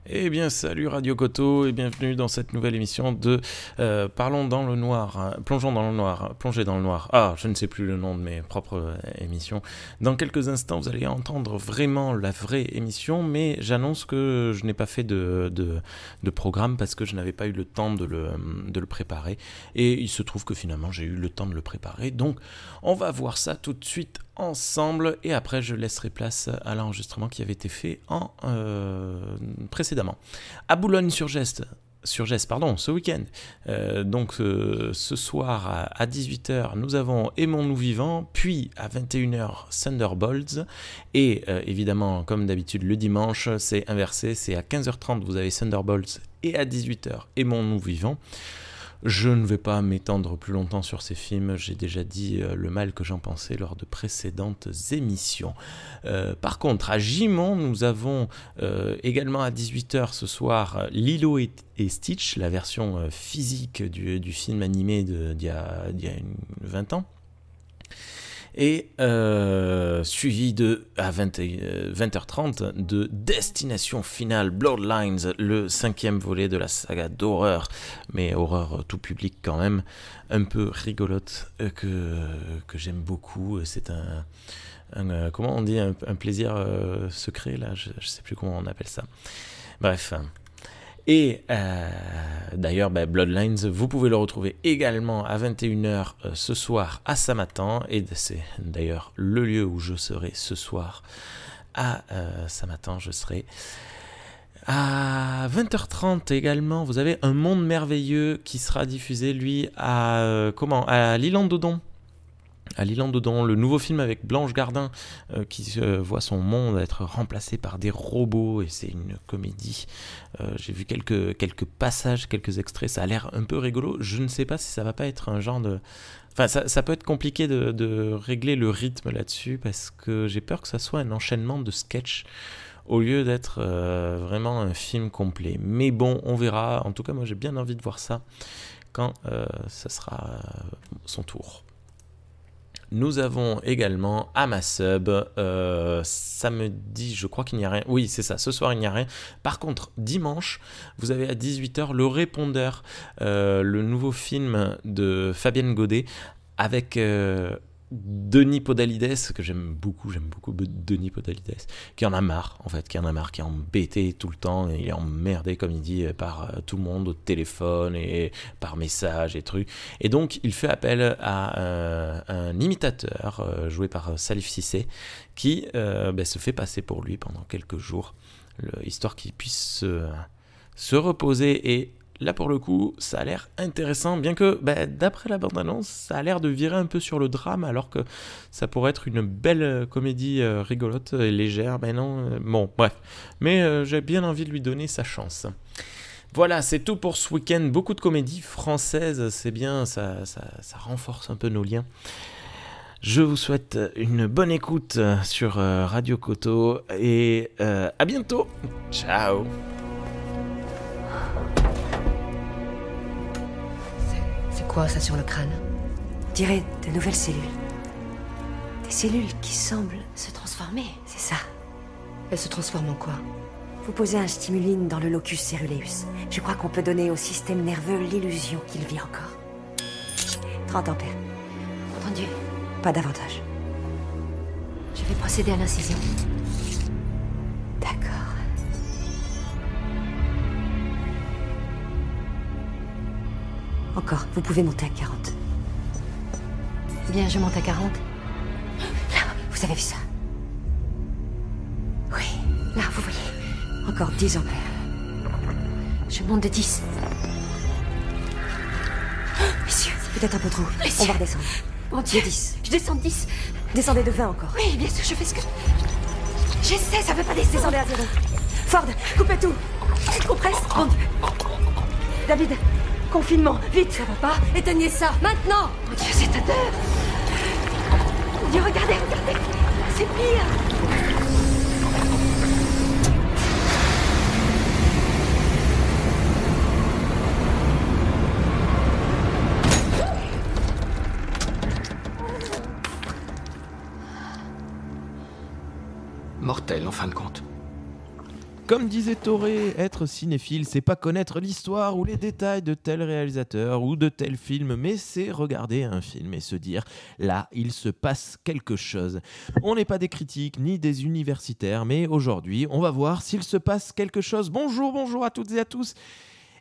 Eh bien, salut Radio Koto et bienvenue dans cette nouvelle émission de Parlons dans le noir, hein, plongeons dans le noir, plongez dans le noir. Ah, je ne sais plus le nom de mes propres émissions. Dans quelques instants, vous allez entendre vraiment la vraie émission, mais j'annonce que je n'ai pas fait de programme parce que je n'avais pas eu le temps de le préparer. Et il se trouve que finalement, j'ai eu le temps de le préparer. Donc, on va voir ça tout de suite ensemble et après je laisserai place à l'enregistrement qui avait été fait précédemment à Boulogne-sur-Gesse ce week-end. Ce soir à 18h nous avons Aimons-nous vivants, puis à 21h Thunderbolts et évidemment comme d'habitude le dimanche c'est inversé, c'est à 15h30 vous avez Thunderbolts et à 18h Aimons-nous vivants. Je ne vais pas m'étendre plus longtemps sur ces films, j'ai déjà dit le mal que j'en pensais lors de précédentes émissions. Par contre, à Gimont, nous avons également à 18h ce soir Lilo et Stitch, la version physique du film animé d'il y a 20 ans. Et suivi à 20h30 de Destination Finale Bloodlines, le 5e volet de la saga d'horreur, mais horreur tout public quand même, un peu rigolote, que j'aime beaucoup. C'est comment on dit, un plaisir secret, là, je sais plus comment on appelle ça. Bref. Et d'ailleurs, Bloodlines, vous pouvez le retrouver également à 21h ce soir à Samatan. Et c'est d'ailleurs le lieu où je serai ce soir à Samatan. Je serai à 20h30 également. Vous avez Un Monde Merveilleux qui sera diffusé, lui, à l'Île Dodon. À l'Île Dodon, le nouveau film avec Blanche Gardin qui voit son monde être remplacé par des robots et c'est une comédie. J'ai vu quelques passages, quelques extraits, ça a l'air un peu rigolo. Je ne sais pas si ça va pas être un genre de... Enfin, ça peut être compliqué de régler le rythme là-dessus parce que j'ai peur que ça soit un enchaînement de sketchs au lieu d'être vraiment un film complet. Mais bon, on verra. En tout cas, moi j'ai bien envie de voir ça quand ça sera son tour. Nous avons également à ma sub, samedi, je crois qu'il n'y a rien. Oui, c'est ça, ce soir il n'y a rien. Par contre, dimanche, vous avez à 18h Le Répondeur, le nouveau film de Fabienne Godet avec Denis Podalides, que j'aime beaucoup Denis Podalides, qui en a marre, qui est embêté tout le temps, et il est emmerdé, comme il dit, par tout le monde au téléphone et par message et trucs. Et donc, il fait appel à un imitateur, joué par Salif Cissé, qui se fait passer pour lui pendant quelques jours, histoire qu'il puisse se reposer. Et là, pour le coup, ça a l'air intéressant, bien que, d'après la bande-annonce, ça a l'air de virer un peu sur le drame, alors que ça pourrait être une belle comédie rigolote et légère. Bon, bref. Mais j'ai bien envie de lui donner sa chance. Voilà, c'est tout pour ce week-end. Beaucoup de comédies françaises, c'est bien, ça renforce un peu nos liens. Je vous souhaite une bonne écoute sur Radio Koto et à bientôt. Ciao. Quoi ça sur le crâne? Dirait de nouvelles cellules. Des cellules qui semblent se transformer. C'est ça. Elles se transforment en quoi? Vous posez un stimuline dans le locus ceruleus. Je crois qu'on peut donner au système nerveux l'illusion qu'il vit encore. 30 ampères. Entendu. Pas davantage. Je vais procéder à l'incision. D'accord. Encore, vous pouvez monter à 40. Bien, je monte à 40. Là, vous avez vu ça? Oui, là, vous voyez. Encore 10 ampères. Je monte de 10. Messieurs, c'est peut-être un peu trop. Messieurs. On va redescendre. Mon Dieu, 10. Je descends de 10. Descendez de 20 encore. Oui, bien sûr, je fais ce que... J'essaie, ça veut pas descendre. Descendez à 0. Ford, coupez tout. Compresse. Mon Dieu. David. Confinement, vite. Ça va pas? Éteignez ça, maintenant. Mon Dieu, cette odeur. Mon Dieu, regardez. C'est pire. Mortel, en fin de compte. Comme disait Toré, être cinéphile, c'est pas connaître l'histoire ou les détails de tel réalisateur ou de tel film, mais c'est regarder un film et se dire là, il se passe quelque chose. On n'est pas des critiques ni des universitaires, mais aujourd'hui, on va voir s'il se passe quelque chose. Bonjour à toutes et à tous.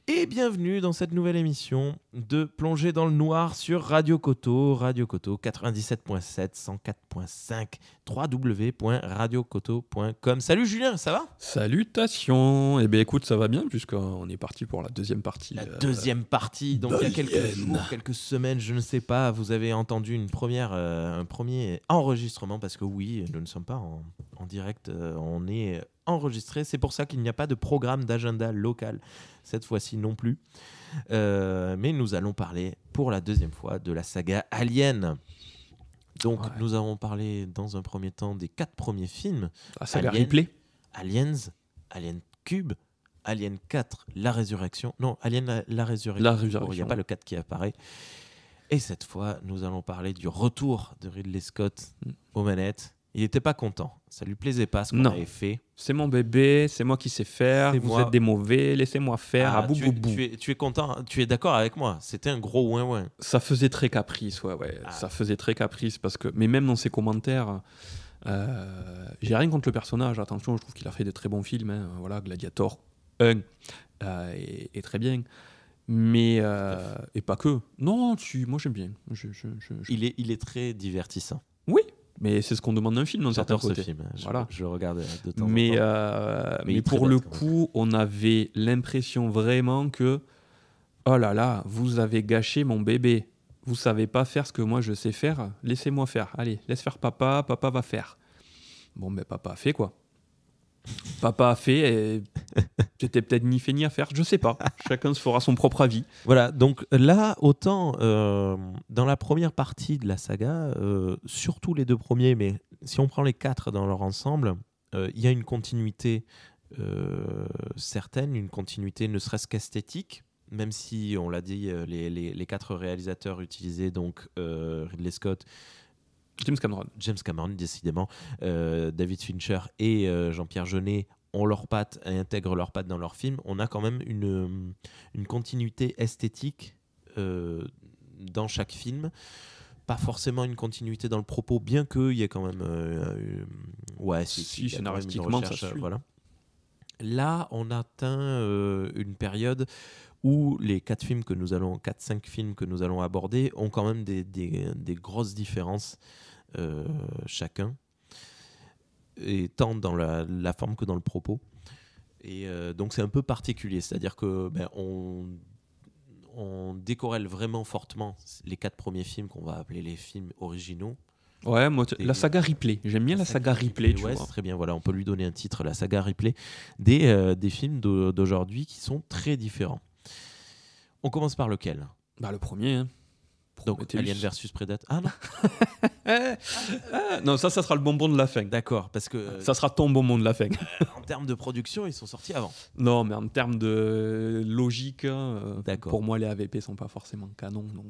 Et bienvenue dans cette nouvelle émission de Plongée dans le Noir sur Radio Koto 97.7, 104.5, www.radiokoto.com. Salut Julien, ça va ? Salutations. Eh bien écoute, ça va bien puisqu'on est parti pour la deuxième partie. La deuxième partie, donc il y a quelques jours, quelques semaines, je ne sais pas, vous avez entendu un premier enregistrement parce que oui, nous ne sommes pas en direct, on est enregistré. C'est pour ça qu'il n'y a pas de programme d'agenda local cette fois-ci non plus. Mais nous allons parler pour la deuxième fois de la saga Alien. Donc nous avons parlé dans un premier temps des 4 premiers films. La saga Ripley. Aliens, Alien Cube, Alien 4, La Résurrection. Non, Alien la Résurrection. La Résurrection. Il n'y a pas le 4 qui apparaît. Et cette fois, nous allons parler du retour de Ridley Scott aux manettes. Il n'était pas content. Ça lui plaisait pas ce qu'on avait fait. C'est mon bébé, c'est moi qui sais faire. Vous êtes des mauvais, laissez-moi faire. Tu es content, tu es d'accord avec moi. C'était un gros ouin-ouin. Ça faisait très caprice, Ça faisait très caprice parce que, mais même dans ses commentaires, j'ai rien contre le personnage. Attention, je trouve qu'il a fait de très bons films. Voilà, Gladiator 1 est très bien. Mais et pas que. Non, moi j'aime bien. Il est très divertissant. Oui. Mais c'est ce qu'on demande d'un film dans certains côtés. Ce film, je regarde de temps en temps. Mais pour le coup, on avait l'impression vraiment que oh là là, vous avez gâché mon bébé. Vous savez pas faire ce que moi je sais faire. Laissez-moi faire. Allez, laisse faire papa. Papa va faire. Bon, mais papa a fait quoi ? Papa a fait, et c'était peut-être ni fait ni à faire, je sais pas. Chacun se fera son propre avis. Voilà, donc là, autant dans la première partie de la saga, surtout les 2 premiers, mais si on prend les 4 dans leur ensemble, il y a une continuité certaine, une continuité ne serait-ce qu'esthétique, même si, on l'a dit, les 4 réalisateurs utilisés, donc Ridley Scott, James Cameron, décidément, David Fincher et Jean-Pierre Jeunet ont leurs pattes et intègrent leurs pattes dans leurs films. On a quand même une continuité esthétique dans chaque film. Pas forcément une continuité dans le propos, bien qu'il y ait quand même... scénaristiquement, ça suit. Voilà. Là, on atteint une période où les 4-5 films que nous allons aborder ont quand même des grosses différences chacun, et tant dans la forme que dans le propos. Et donc c'est un peu particulier, c'est-à-dire que on décorrèle vraiment fortement les 4 premiers films qu'on va appeler les films originaux. Ouais, moi, la saga Ripley. J'aime bien la saga Ripley. Tu vois. C'est très bien. Voilà, on peut lui donner un titre, la saga Ripley, des films d'aujourd'hui qui sont très différents. On commence par lequel ? Le premier. Donc Alien versus Predator. Ah non. Non, ça sera le bonbon de la fin. D'accord, parce que ça sera ton bonbon de la fin. En termes de production, ils sont sortis avant. Non, mais en termes de logique, pour moi, les AVP sont pas forcément canons. Donc,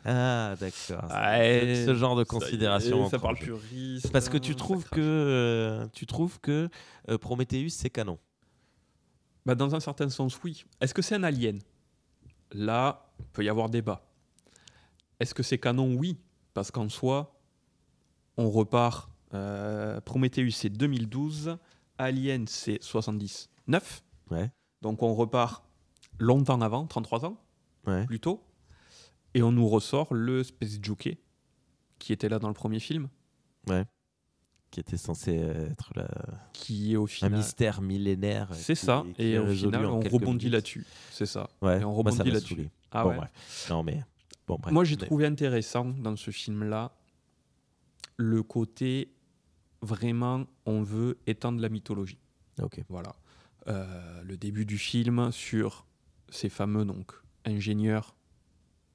d'accord. Ce genre de considération. Ça parle puriste. Parce que tu trouves que Prometheus c'est canon. Dans un certain sens, oui. Est-ce que c'est un alien ? Là, il peut y avoir débat. Est-ce que c'est canon ? Oui, parce qu'en soi, on repart. Prometheus, c'est 2012. Alien, c'est 79. Ouais. Donc on repart longtemps avant, 33 ans, plus tôt. Et on nous ressort le Space Jockey, qui était là dans le premier film. Ouais. Qui était censé être qui est au final un mystère millénaire. C'est ça. Et au final, on rebondit là-dessus. C'est ça. Ouais. Et on rebondit là-dessus. Ah bon, ouais. Bref. Non, mais... bref. Moi, j'ai trouvé intéressant dans ce film-là le côté vraiment, on veut étendre la mythologie. Ok. Voilà. Le début du film sur ces fameux ingénieurs,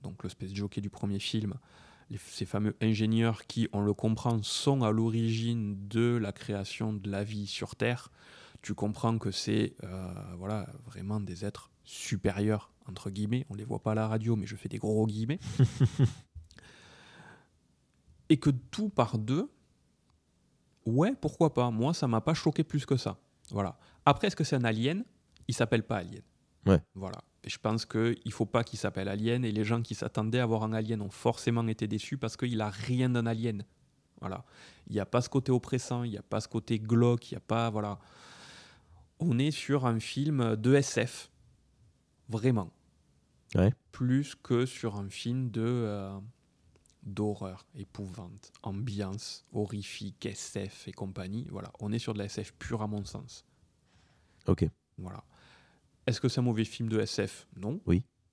donc le Space Jockey du premier film, ces fameux ingénieurs qui, on le comprend, sont à l'origine de la création de la vie sur Terre. Tu comprends que c'est vraiment des êtres supérieurs, entre guillemets. On ne les voit pas à la radio, mais je fais des gros guillemets. Et que tout par deux, ouais, pourquoi pas. Moi, ça ne m'a pas choqué plus que ça. Voilà. Après, est-ce que c'est un alien ? Il s'appelle pas Alien. Ouais. Voilà. Et je pense qu'il ne faut pas qu'il s'appelle Alien, et les gens qui s'attendaient à voir un alien ont forcément été déçus parce qu'il n'a rien d'un alien. Voilà. Il n'y a pas ce côté oppressant, il n'y a pas ce côté glauque, il n'y a pas... Voilà. On est sur un film de SF. Vraiment. Ouais. Plus que sur un film d'horreur, épouvante, ambiance, horrifique, SF et compagnie. Voilà. On est sur de la SF pure à mon sens. Ok. Voilà. Est-ce que c'est un mauvais film de SF ? Non.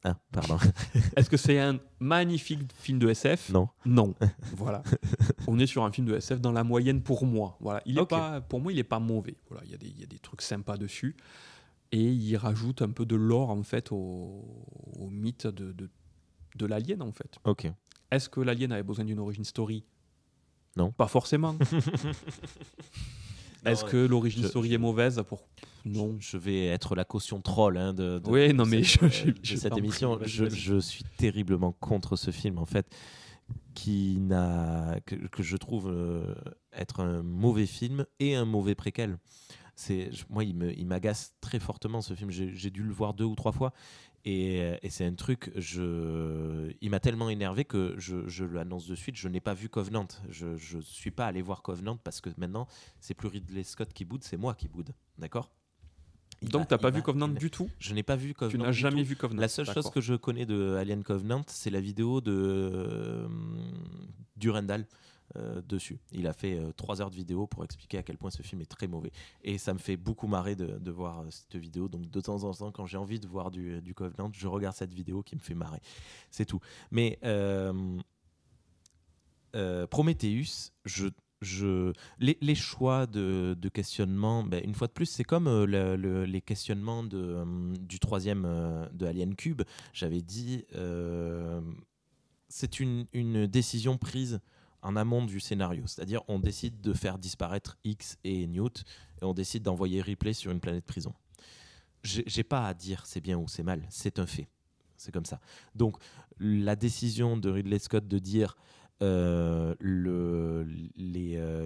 Ah, pardon. Est-ce que c'est un magnifique film de SF ? Non. Non. Voilà. On est sur un film de SF dans la moyenne pour moi. Voilà. Il est pas, pour moi, il n'est pas mauvais. Voilà. Il y a des trucs sympas dessus. Et il rajoute un peu de lore, en fait, au mythe de l'alien, en fait. Ok. Est-ce que l'alien avait besoin d'une origin story ? Non. Pas forcément. Est-ce que l'origin story est mauvaise pour... Non. Je vais être la caution troll de Oui, non, mais cette je t'en prie, émission. vas-y, Je suis terriblement contre ce film, en fait, que je trouve être un mauvais film et un mauvais préquel. Moi, il m'agace très fortement, ce film. J'ai dû le voir 2 ou 3 fois. Et c'est un truc, il m'a tellement énervé que je l'annonce de suite, je n'ai pas vu Covenant. Je ne suis pas allé voir Covenant parce que maintenant, c'est plus Ridley Scott qui boude, c'est moi qui boude. D'accord ? Donc, tu n'as pas vu Covenant du tout ? Je n'ai pas vu Covenant. Tu n'as jamais vu Covenant ? La seule chose que je connais de Alien Covenant, c'est la vidéo de Durandal dessus. Il a fait 3 heures de vidéo pour expliquer à quel point ce film est très mauvais. Et ça me fait beaucoup marrer de voir cette vidéo. Donc de temps en temps, quand j'ai envie de voir du Covenant, je regarde cette vidéo qui me fait marrer. C'est tout. Mais Prometheus, les choix de questionnement, une fois de plus, c'est comme les questionnements du 3e de Alien Cube. J'avais dit, c'est une décision prise en amont du scénario. C'est-à-dire, on décide de faire disparaître X et Newt, et on décide d'envoyer Ripley sur une planète prison. J'ai pas à dire c'est bien ou c'est mal, c'est un fait. C'est comme ça. Donc, la décision de Ridley Scott de dire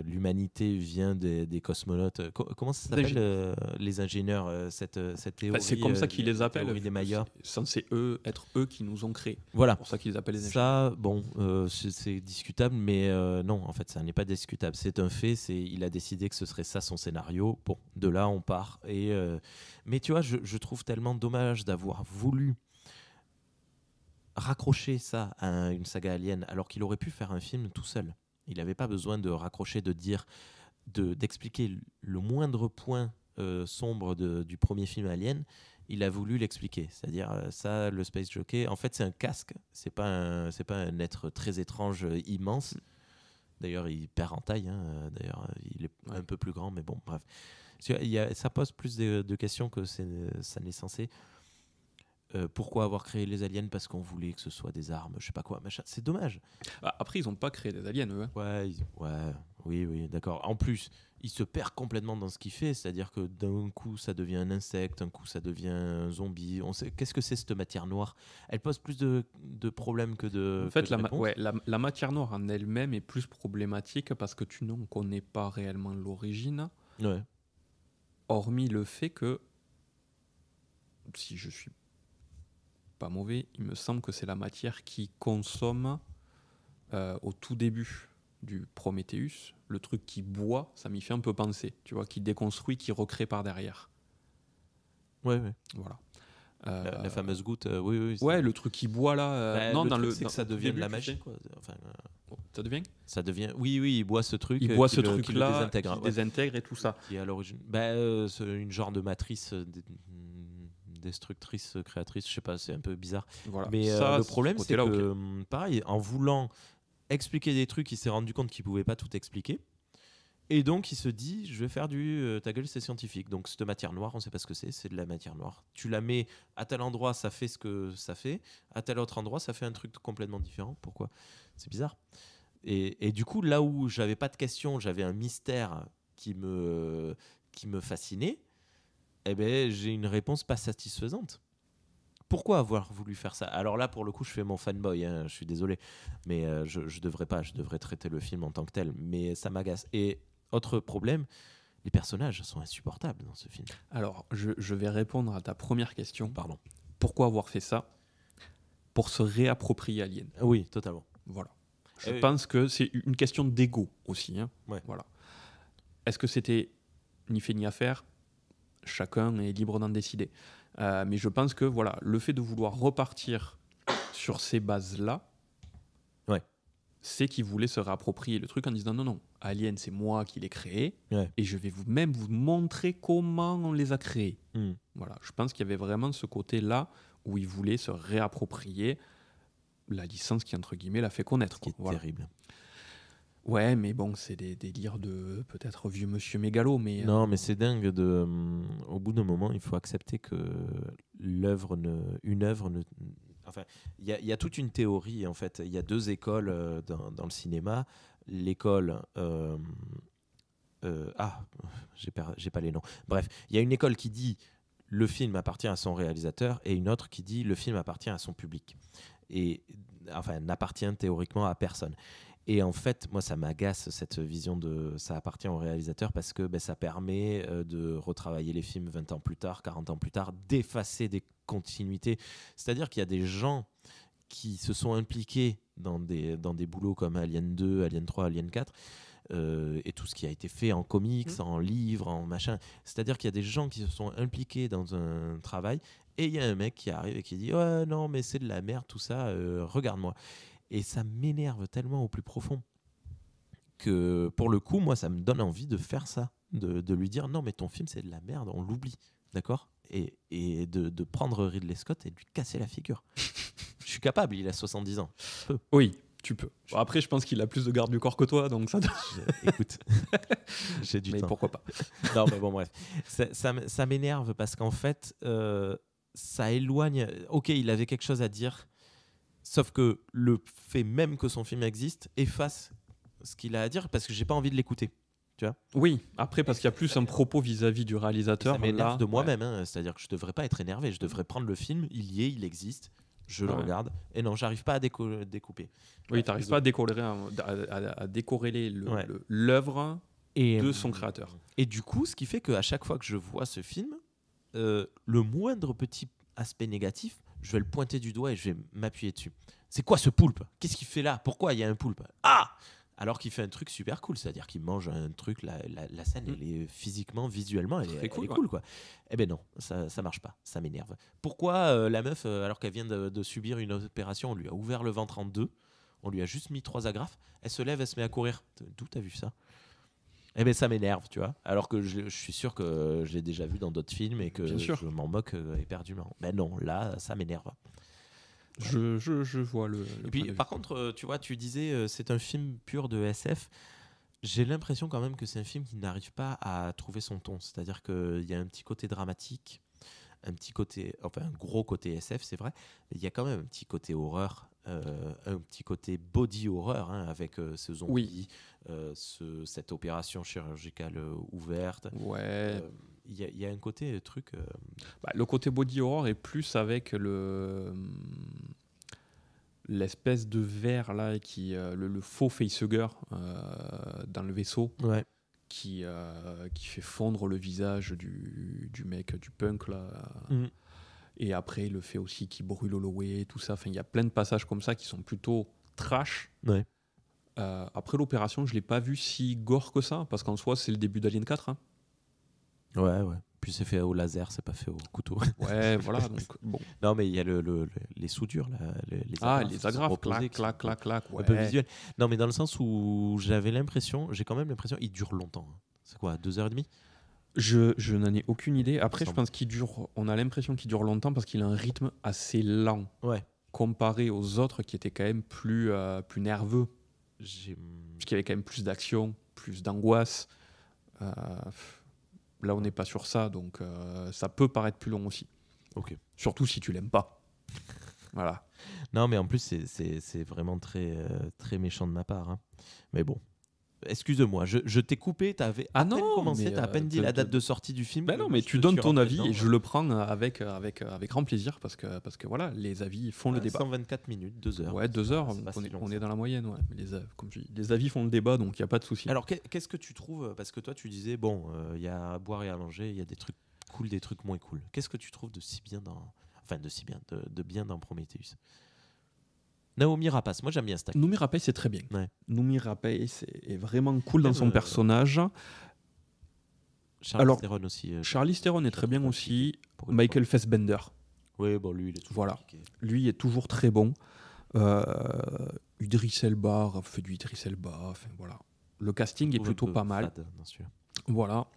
l'humanité vient des cosmonautes. Comment ça s'appelle les ingénieurs, cette théorie, c'est comme ça qu'ils les appellent. Théorie des Mayas. C'est censé être eux qui nous ont créés. Voilà. C'est pour ça qu'ils les appellent les Ça, ingénieurs. bon, c'est discutable, mais non, en fait, ça n'est pas discutable. C'est un fait. Il a décidé que ce serait ça son scénario. Bon, de là, on part. Mais tu vois, je trouve tellement dommage d'avoir voulu raccrocher ça à une saga Alien alors qu'il aurait pu faire un film tout seul. Il n'avait pas besoin de raccrocher, d'expliquer le moindre point sombre du premier film Alien. Il a voulu l'expliquer, c'est-à-dire ça, le Space Jockey, en fait c'est un casque, c'est pas un être très étrange, immense. D'ailleurs il perd en taille, d'ailleurs il est un peu plus grand, mais bon, bref. Ça pose plus de questions que ça n'est censé. Pourquoi avoir créé les aliens ? Parce qu'on voulait que ce soit des armes, je sais pas quoi, machin. C'est dommage. Après, ils n'ont pas créé des aliens, eux. Oui, d'accord. En plus, il se perd complètement dans ce qu'il fait, c'est-à-dire que d'un coup, ça devient un insecte, un coup, ça devient un zombie. Qu'est-ce que c'est cette matière noire ? Elle pose plus de problèmes que de. En fait, la matière noire en elle-même est plus problématique parce que tu n'en connais pas réellement l'origine. Ouais. Hormis le fait que, si je suis pas mauvais, il me semble que c'est la matière qui consomme au tout début du Prometheus, le truc qui boit, ça m'y fait un peu penser, tu vois, qui déconstruit, qui recrée par derrière. Ouais. Voilà. La fameuse goutte, oui. Ouais, le truc qui boit là. Non, c'est que ça devient de la magie, quoi. Enfin, ça devient. Oui, il boit ce truc. Il boit ce truc-là, qui le désintègre et tout ça. Qui est à l'origine. C'est une genre de matrice destructrice, créatrice, je sais pas, c'est un peu bizarre. Voilà. Mais le problème, c'est que, pareil, en voulant expliquer des trucs, il s'est rendu compte qu'il pouvait pas tout expliquer. Et donc, il se dit, je vais faire ta gueule, c'est scientifique. Donc, cette matière noire, on ne sait pas ce que c'est de la matière noire. Tu la mets à tel endroit, ça fait ce que ça fait. À tel autre endroit, ça fait un truc complètement différent. Pourquoi ? C'est bizarre. Et du coup, là où j'avais pas de questions, j'avais un mystère qui me fascinait, j'ai une réponse pas satisfaisante. Pourquoi avoir voulu faire ça ? Alors là, pour le coup, je fais mon fanboy, je suis désolé, mais je devrais pas, je devrais traiter le film en tant que tel, mais ça m'agace. Et autre problème, Les personnages sont insupportables dans ce film. Alors, je vais répondre à ta première question. Pardon. Pourquoi avoir fait ça? Pour se réapproprier Alien. Oui, totalement. Voilà. Je pense que c'est une question d'ego aussi. Hein. Ouais. Voilà. Est-ce que c'était ni fait ni à faire? Chacun est libre d'en décider. Mais je pense que voilà, le fait de vouloir repartir sur ces bases-là, ouais, c'est qu'il voulait se réapproprier le truc en disant non, Alien, c'est moi qui l'ai créé, ouais, et je vais même vous montrer comment on les a créés. Mm. Voilà. Je pense qu'il y avait vraiment ce côté-là où il voulait se réapproprier la licence qui, entre guillemets, l'a fait connaître. Ce qui est voilà. terrible. Ouais, mais bon, c'est des délires de peut-être vieux monsieur mégalo. Mais, non, mais c'est dingue. Au bout d'un moment, il faut accepter que une œuvre ne. Enfin, il y a toute une théorie, en fait. Il y a deux écoles dans le cinéma. L'école. J'ai pas les noms. Bref, il y a une école qui dit le film appartient à son réalisateur et une autre qui dit le film appartient à son public. Et enfin, n'appartient théoriquement à personne. Et en fait, moi, ça m'agace cette vision de ça appartient au réalisateur parce que ça permet de retravailler les films 20 ans plus tard, 40 ans plus tard, d'effacer des continuités. C'est-à-dire qu'il y a des gens qui se sont impliqués dans des boulots comme Alien 2, Alien 3, Alien 4, et tout ce qui a été fait en comics, en livres, en machin. C'est-à-dire qu'il y a des gens qui se sont impliqués dans un travail et il y a un mec qui arrive et qui dit « Ouais, non, mais c'est de la merde, tout ça, regarde-moi ». Et ça m'énerve tellement au plus profond que, pour le coup, moi, ça me donne envie de faire ça, de lui dire non, mais ton film, c'est de la merde, on l'oublie, d'accord ? Et de prendre Ridley Scott et de lui casser la figure. Je suis capable, il a 70 ans. Oui, tu peux. Bon, après, je pense qu'il a plus de garde du corps que toi, donc ça. Écoute, j'ai du mais temps. Pourquoi pas. Non, mais bon, bref. Ça m'énerve parce qu'en fait, ça éloigne. Ok, il avait quelque chose à dire. Sauf que le fait même que son film existe efface ce qu'il a à dire parce que j'ai pas envie de l'écouter. Tu vois ? Oui, après, parce qu'il y a plus un propos vis-à-vis du réalisateur. Ça m'énerve là, de moi-même. Hein, c'est-à-dire que je devrais pas être énervé. Je devrais prendre le film, il y est, il existe, je le regarde. Et non, j'arrive pas à découper. Oui, tu n'arrives pas à décorréler l'œuvre de son créateur. Et du coup, ce qui fait qu'à chaque fois que je vois ce film, le moindre petit aspect négatif, je vais le pointer du doigt et je vais m'appuyer dessus. C'est quoi ce poulpe ? Qu'est-ce qu'il fait là ? Pourquoi il y a un poulpe ? Ah ! Alors qu'il fait un truc super cool, c'est-à-dire qu'il mange un truc, la scène, elle est physiquement, visuellement, elle est cool, quoi. Eh ben non, ça marche pas, ça m'énerve. Pourquoi la meuf, alors qu'elle vient de subir une opération, on lui a ouvert le ventre en deux, on lui a juste mis 3 agrafes, elle se lève, elle se met à courir. D'où t'as vu ça ? Eh ben ça m'énerve, tu vois. Alors que je suis sûr que je l'ai déjà vu dans d'autres films et que je m'en moque éperdument. Ben non, là, ça m'énerve. Je vois le et puis, par contre, tu vois, tu disais c'est un film pur de SF. J'ai l'impression quand même que c'est un film qui n'arrive pas à trouver son ton. C'est-à-dire qu'il y a un petit côté dramatique, un gros côté SF, c'est vrai, mais il y a quand même un petit côté horreur, un petit côté body horreur, hein, avec ce zombie, cette opération chirurgicale ouverte. Ouais. Il y a un côté truc. Le côté body horror est plus avec l'espèce de verre là qui le faux facehugger dans le vaisseau. Ouais. Qui fait fondre le visage du mec, du punk là. Et après le fait aussi qu'il brûle Holloway, tout ça. Enfin, il y a plein de passages comme ça qui sont plutôt trash. Ouais. Après l'opération, je l'ai pas vu si gore que ça, parce qu'en soi c'est le début d'Alien 4. Hein. Ouais. Puis c'est fait au laser, c'est pas fait au couteau. Ouais, voilà. Donc, bon. Non, mais il y a les soudures là. Les agrafes, clac. Ouais. Un peu visuel. Non, mais dans le sens où j'ai quand même l'impression, il dure longtemps. C'est quoi, 2h30 ? Je n'en ai aucune idée. Après, je pense on a l'impression qu'il dure longtemps parce qu'il a un rythme assez lent. Ouais. Comparé aux autres qui étaient quand même plus nerveux. Parce qu'il y avait quand même plus d'action, plus d'angoisse. Là, on n'est pas sur ça, donc ça peut paraître plus long aussi. Ok. Surtout si tu l'aimes pas. Voilà. Non, mais en plus, c'est vraiment très, très méchant de ma part. Hein. Mais bon. excuse-moi, je t'ai coupé, t'avais à peine commencé, t'as à peine dit la date de sortie du film. Ben non, mais tu donnes ton avis et je le prends avec grand plaisir parce que voilà, les avis font le débat. 124 minutes, 2 heures. Ouais, 2 heures, on est dans la moyenne. Ouais. Comme je dis, les avis font le débat, donc il n'y a pas de souci. Alors, qu'est-ce que tu trouves? Parce que toi, tu disais, bon, il y a à boire et à manger, il y a des trucs cool, des trucs moins cool. Qu'est-ce que tu trouves de si bien dans... Enfin, de bien dans Prometheus? Naomi Rapace, moi j'aime bien cet acteur. Noomi Rapace, c'est très bien. Ouais. Noomi Rapace est vraiment cool dans son personnage. Charlize Theron aussi. Charlize Theron est très bien aussi. Michael Fassbender. Oui, bon, lui, il est toujours voilà. compliqué. Lui est toujours très bon. Idris Elba fait du Idris Elba. Enfin, voilà. Le casting est plutôt pas mal. Fade, voilà.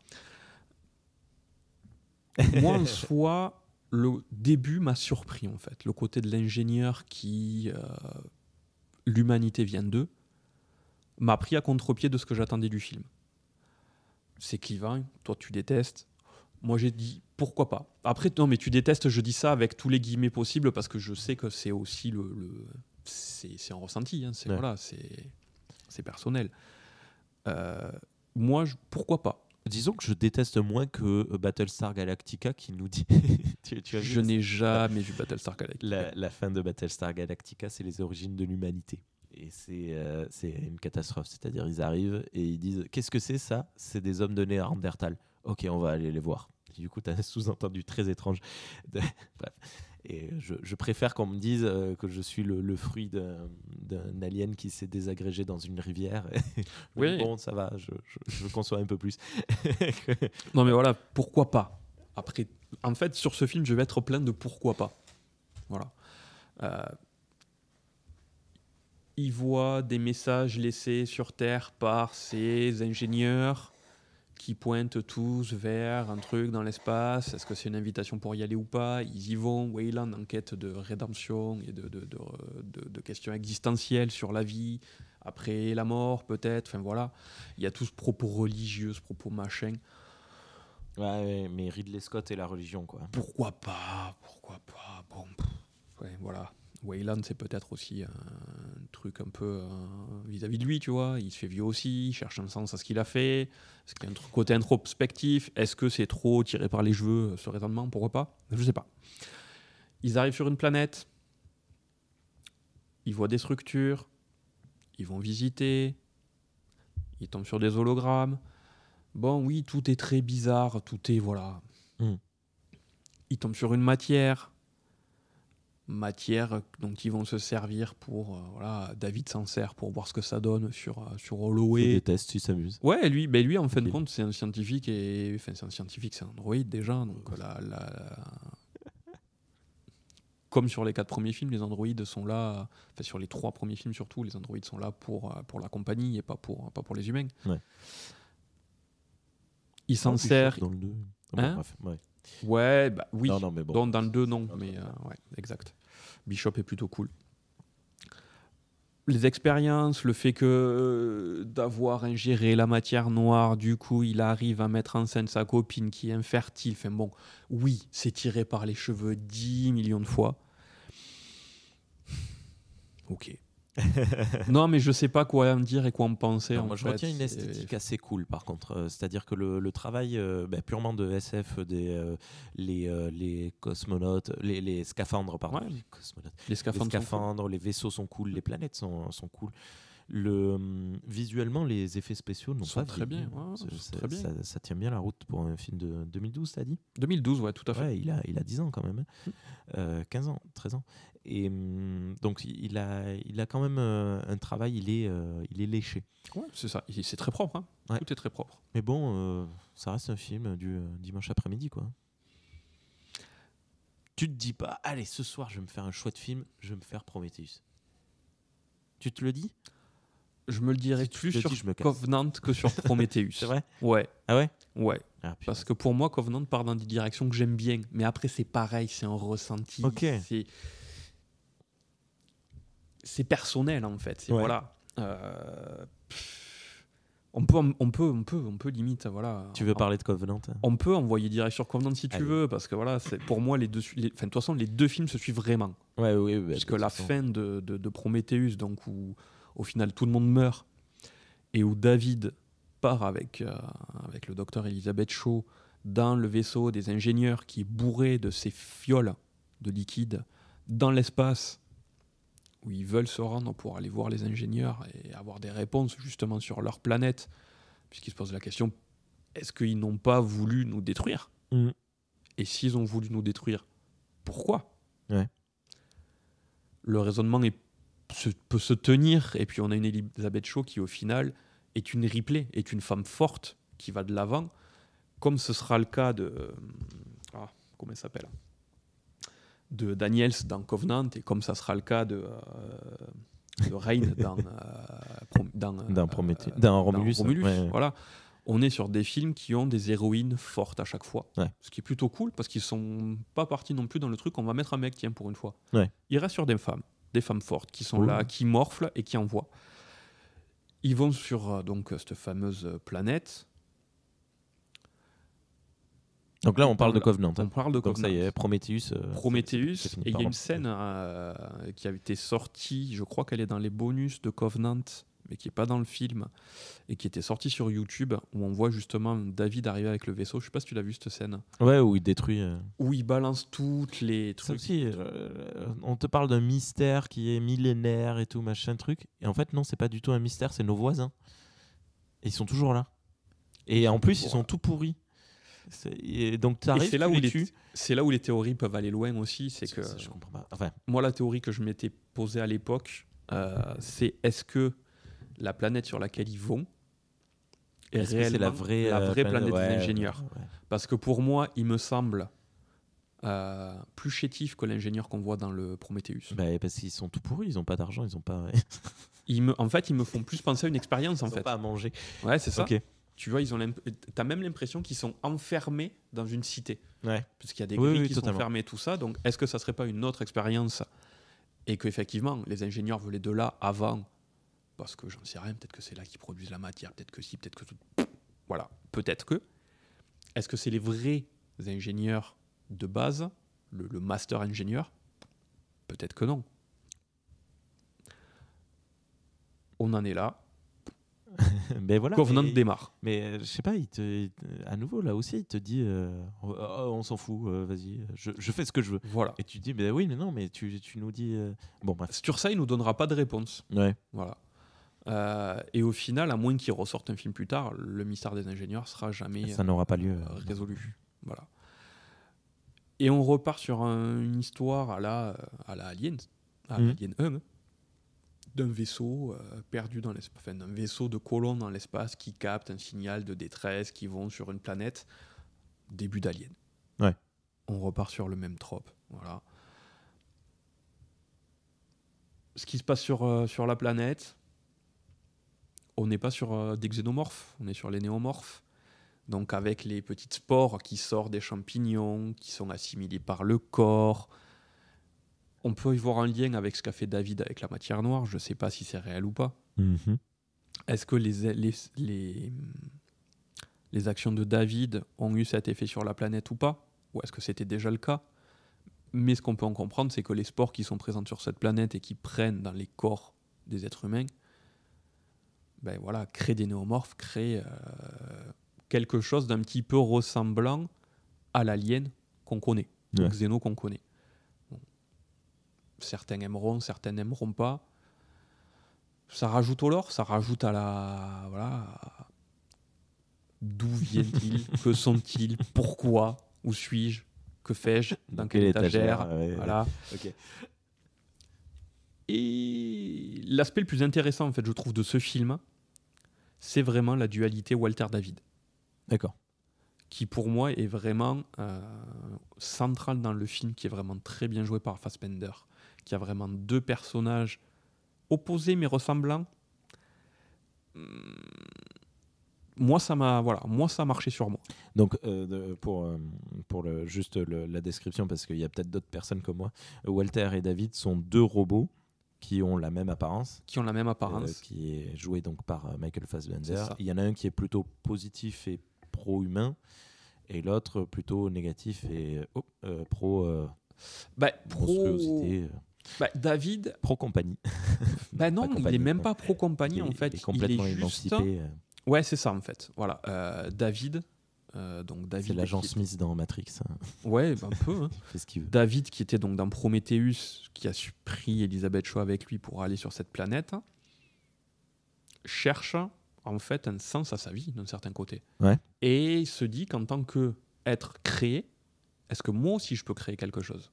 Moi, en soi, le début m'a surpris, en fait. Le côté de l'ingénieur qui... l'humanité vient d'eux, m'a pris à contre-pied de ce que j'attendais du film. C'est clivant, toi tu détestes. Moi j'ai dit pourquoi pas. Après, non, mais tu détestes, je dis ça avec tous les guillemets possibles parce que je sais que c'est aussi c'est un ressenti, hein, c'est, voilà, c'est personnel. Moi, pourquoi pas? Disons que je déteste moins que Battlestar Galactica qui nous dit... je n'ai jamais vu Battlestar Galactica. La fin de Battlestar Galactica, c'est les origines de l'humanité. Et c'est une catastrophe. C'est-à-dire, ils arrivent et ils disent « Qu'est-ce que c'est ça ?» C'est des hommes de Néandertal. Ok, on va aller les voir. Et du coup, tu as un sous-entendu très étrange. Bref. Et je préfère qu'on me dise que je suis le fruit d'un alien qui s'est désagrégé dans une rivière. Oui. Bon, ça va, je conçois un peu plus. Non, mais voilà, pourquoi pas? Après, en fait, sur ce film, je vais être plein de pourquoi pas. Voilà. Il voit des messages laissés sur Terre par ces ingénieurs qui pointent tous vers un truc dans l'espace. Est-ce que c'est une invitation pour y aller ou pas? Ils y vont. Weyland en quête de rédemption et de questions existentielles sur la vie, après la mort peut-être. Enfin voilà, il y a tout ce propos religieux, ce propos machin. Ouais, mais Ridley Scott et la religion, quoi. Pourquoi pas? Bon, ouais, voilà. Weyland, c'est peut-être aussi un truc un peu vis-à-vis de lui, tu vois. Il se fait vieux aussi, il cherche un sens à ce qu'il a fait. Est-ce qu'il y a un côté introspectif? Est-ce que c'est trop tiré par les cheveux, ce raisonnement? Pourquoi pas? Je sais pas. Ils arrivent sur une planète. Ils voient des structures. Ils vont visiter. Ils tombent sur des hologrammes. Bon, oui, tout est très bizarre. Tout est, voilà. Ils tombent sur une matière dont ils vont se servir pour voilà, David s'en sert pour voir ce que ça donne sur Holloway. Il déteste, il s'amuse. Ouais, lui en fin de compte c'est un scientifique c'est un androïde déjà, donc comme sur les 4 premiers films, les androïdes sont là, enfin sur les 3 premiers films surtout, les androïdes sont là pour la compagnie et pas pour les humains. Ouais. Il s'en sert dans le 2. Hein bref, ouais. Ouais, bah oui. Non, mais bon. Dans le 2, non. Mais ouais, exact. Bishop est plutôt cool. Les expériences, le fait que d'avoir ingéré la matière noire, du coup, il arrive à mettre en scène sa copine qui est infertile. Enfin bon, oui, c'est tiré par les cheveux 10 millions de fois. Ok. Non, mais je sais pas quoi en dire et quoi en penser. Non, moi, je retiens une esthétique assez cool, par contre. C'est-à-dire que le travail purement de SF les cosmonautes, les scaphandres, pardon. Ouais. Les scaphandres, les vaisseaux sont cool, les planètes sont cool. Visuellement, les effets spéciaux n'ont pas très bien. Ouais, ça tient bien la route pour un film de 2012, t'as dit? 2012, ouais, tout à fait. Ouais, il a 10 ans quand même. 15 ans, 13 ans. Et donc, il a quand même un travail, il est léché. Ouais, c'est ça. C'est très propre. Hein. Ouais. Tout est très propre. Mais bon, ça reste un film du dimanche après-midi, quoi. Tu te dis pas, allez, ce soir, je vais me faire un chouette film, je vais me faire Prometheus. Tu te le dis? Je me le dirais si plus sur Covenant que sur Prometheus. C'est vrai? Ouais. Ah ouais? Ouais. Ah, parce que pour moi, Covenant part dans des directions que j'aime bien. Mais après, c'est pareil, c'est un ressenti. Ok. C'est personnel, en fait. Ouais. Voilà. On peut limite, voilà. Tu veux parler de Covenant? On peut envoyer direct sur Covenant si tu veux, parce que voilà, c'est pour moi de toute façon, les 2 films se suivent vraiment. Ouais, oui. Parce que la fin de Prometheus, donc où au final tout le monde meurt, et où David part avec le docteur Elizabeth Shaw dans le vaisseau des ingénieurs qui est bourré de ces fioles de liquide dans l'espace, où ils veulent se rendre pour aller voir les ingénieurs et avoir des réponses justement sur leur planète, puisqu'ils se posent la question, est-ce qu'ils n'ont pas voulu nous détruire ? Et s'ils ont voulu nous détruire, pourquoi ? Ouais. Le raisonnement peut se tenir, et puis on a une Elizabeth Shaw qui au final est une Ripley, est une femme forte qui va de l'avant, comme ce sera le cas de comment elle s'appelle, de Daniels dans Covenant, et comme ça sera le cas de Rain dans Romulus. Ouais. Voilà. On est sur des films qui ont des héroïnes fortes à chaque fois. Ouais. Ce qui est plutôt cool, parce qu'ils sont pas partis non plus dans le truc, on va mettre un mec, tiens, pour une fois. Ouais. Ils restent sur des femmes fortes, qui sont là, qui morflent et qui envoient. Ils vont sur donc cette fameuse planète. Donc là, on parle de Covenant. On parle de Covenant. Donc ça y est, Prometheus. Prometheus, et il y a une scène qui a été sortie, je crois qu'elle est dans les bonus de Covenant, mais qui n'est pas dans le film, et qui était sortie sur YouTube, où on voit justement David arriver avec le vaisseau. Je ne sais pas si tu l'as vu cette scène. Ouais, où il détruit. Où il balance toutes les trucs. Ça aussi, on te parle d'un mystère qui est millénaire et tout, machin truc. Et en fait, non, c'est pas du tout un mystère, c'est nos voisins. Et ils sont toujours là. Et en plus, ils sont tout pourris. Et donc t'arrives, c'est là, c'est là où les théories peuvent aller loin aussi. C'est que je comprends pas. Enfin, moi, la théorie que je m'étais posée à l'époque, c'est est-ce que la planète sur laquelle ils vont est réellement c'est la vraie planète des ingénieurs. Ouais. Parce que pour moi, il me semble plus chétif que l'ingénieur qu'on voit dans le Prometheus. Bah, parce qu'ils sont tout pourris, ils ont pas d'argent, ils ont pas. En fait, ils me font plus penser à une expérience. Ils ont pas à manger. Ouais, c'est ça. Ok. Tu vois, t'as même l'impression qu'ils sont enfermés dans une cité. Ouais. Puisqu'il y a des grilles qui totalement. sont fermées, tout ça. Donc, est-ce que ça serait pas une autre expérience ? Et qu'effectivement, les ingénieurs venaient de là avant, parce que j'en sais rien, peut-être que c'est là qu'ils produisent la matière, peut-être que si, peut-être que tout. Voilà, peut-être que. Est-ce que c'est les vrais ingénieurs de base, le master ingénieur ? Peut-être que non. On en est là. Mais voilà, Covenant démarre. Mais je sais pas, à nouveau là aussi, il te dit on s'en fout, vas-y, je fais ce que je veux. Voilà. Et tu dis mais oui, mais non, mais tu nous dis bon bref. Sur ça, il nous donnera pas de réponse. Ouais. Voilà. Et au final, à moins qu'il ressorte un film plus tard, le mystère des ingénieurs sera jamais ça n'aura pas lieu résolu. Voilà. Et on repart sur une histoire à la Alien, Alien 1. D'un vaisseau perdu dans l'espace, enfin, d'un vaisseau de colons dans l'espace qui capte un signal de détresse, qui vont sur une planète. Début d'Alien. Ouais. On repart sur le même trope. Voilà. Ce qui se passe sur la planète, on n'est pas sur des xénomorphes, on est sur les néomorphes. Donc avec les petites spores qui sortent des champignons, qui sont assimilés par le corps. On peut y voir un lien avec ce qu'a fait David avec la matière noire. Je ne sais pas si c'est réel ou pas. Mm-hmm. Est-ce que les actions de David ont eu cet effet sur la planète ou pas ? Ou est-ce que c'était déjà le cas ? Mais ce qu'on peut en comprendre, c'est que les spores qui sont présentes sur cette planète et qui prennent dans les corps des êtres humains, ben voilà, créent des néomorphes, créent quelque chose d'un petit peu ressemblant à l'alien qu'on connaît, le xéno qu'on connaît. Certains aimeront, certains n'aimeront pas. Ça rajoute au lore, ça rajoute à la... Voilà. D'où viennent-ils ? Que sont-ils ? Pourquoi ? Où suis-je ? Que fais-je ? Dans quelle étagère ? Voilà. Okay. Et l'aspect le plus intéressant, en fait, je trouve, de ce film, c'est vraiment la dualité Walter-David. D'accord. Qui, pour moi, est vraiment centrale dans le film, qui est vraiment très bien joué par Fassbender. Qui a vraiment deux personnages opposés mais ressemblants. Moi, ça a marché sur moi. Donc, pour la description, parce qu'il y a peut-être d'autres personnes comme moi, Walter et David sont deux robots qui ont la même apparence. Qui est joué donc par Michael Fassbender. Il y en a un qui est plutôt positif et pro-humain, et l'autre plutôt négatif et pro-monstruosité. David, Pro-compagnie. non, il compagnie, est même non. pas pro-compagnie en fait. Il est complètement il est juste... émancipé. Ouais, c'est ça en fait. Voilà. David. Donc David C'est l'agent qui était- Smith dans Matrix. Hein. Ouais, un peu. Hein. Il fait ce qu'il veut. David qui était donc dans Prometheus, qui a pris Elisabeth Shaw avec lui pour aller sur cette planète, cherche en fait un sens à sa vie d'un certain côté. Ouais. Et il se dit qu'en tant qu'être créé, est-ce que moi aussi je peux créer quelque chose?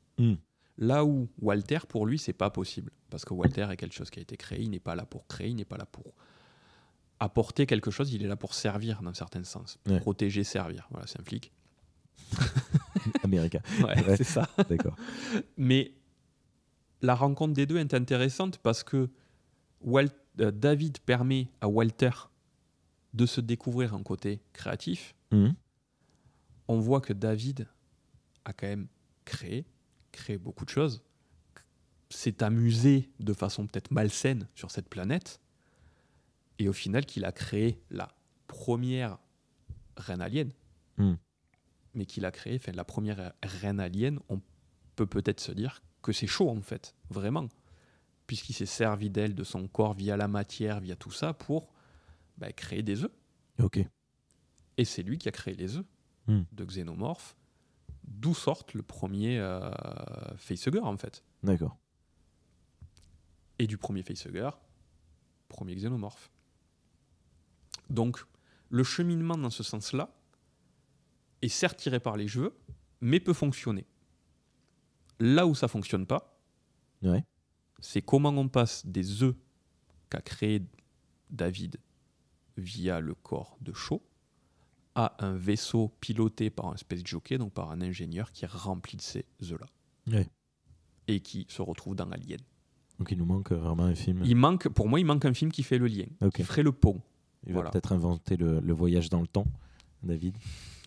Là où Walter, pour lui, c'est pas possible. Parce que Walter est quelque chose qui a été créé, il n'est pas là pour créer, il n'est pas là pour apporter quelque chose, il est là pour servir dans un certain sens. Ouais. Protéger, servir. Voilà, c'est un flic. Américain. Ouais, Ouais. c'est ça. D'accord. Mais la rencontre des deux est intéressante parce que David permet à Walter de se découvrir un côté créatif. On voit que David a quand même créé beaucoup de choses, s'est amusé de façon peut-être malsaine sur cette planète, et au final qu'il a créé la première reine alien, mais qu'il a créé, la première reine alien, on peut peut-être se dire que c'est chaud en fait, vraiment, puisqu'il s'est servi d'elle, de son corps, via la matière, via tout ça, pour créer des œufs. Ok. Et c'est lui qui a créé les œufs de xénomorphes, d'où sortent le premier facehugger en fait. D'accord. Et du premier facehugger, premier xénomorphe. Donc, le cheminement dans ce sens-là est certes tiré par les cheveux, mais peut fonctionner. Là où ça fonctionne pas, Ouais. c'est comment on passe des œufs qu'a créé David via le corps de Shaw à un vaisseau piloté par un space jockey, donc par un ingénieur qui est rempli de ces œufs-là. Ouais. Et qui se retrouve dans Alien. Donc il nous manque vraiment un film. Pour moi, il manque un film qui fait le lien, Ok. qui ferait le pont. Il va Voilà. peut-être inventer le voyage dans le temps, David.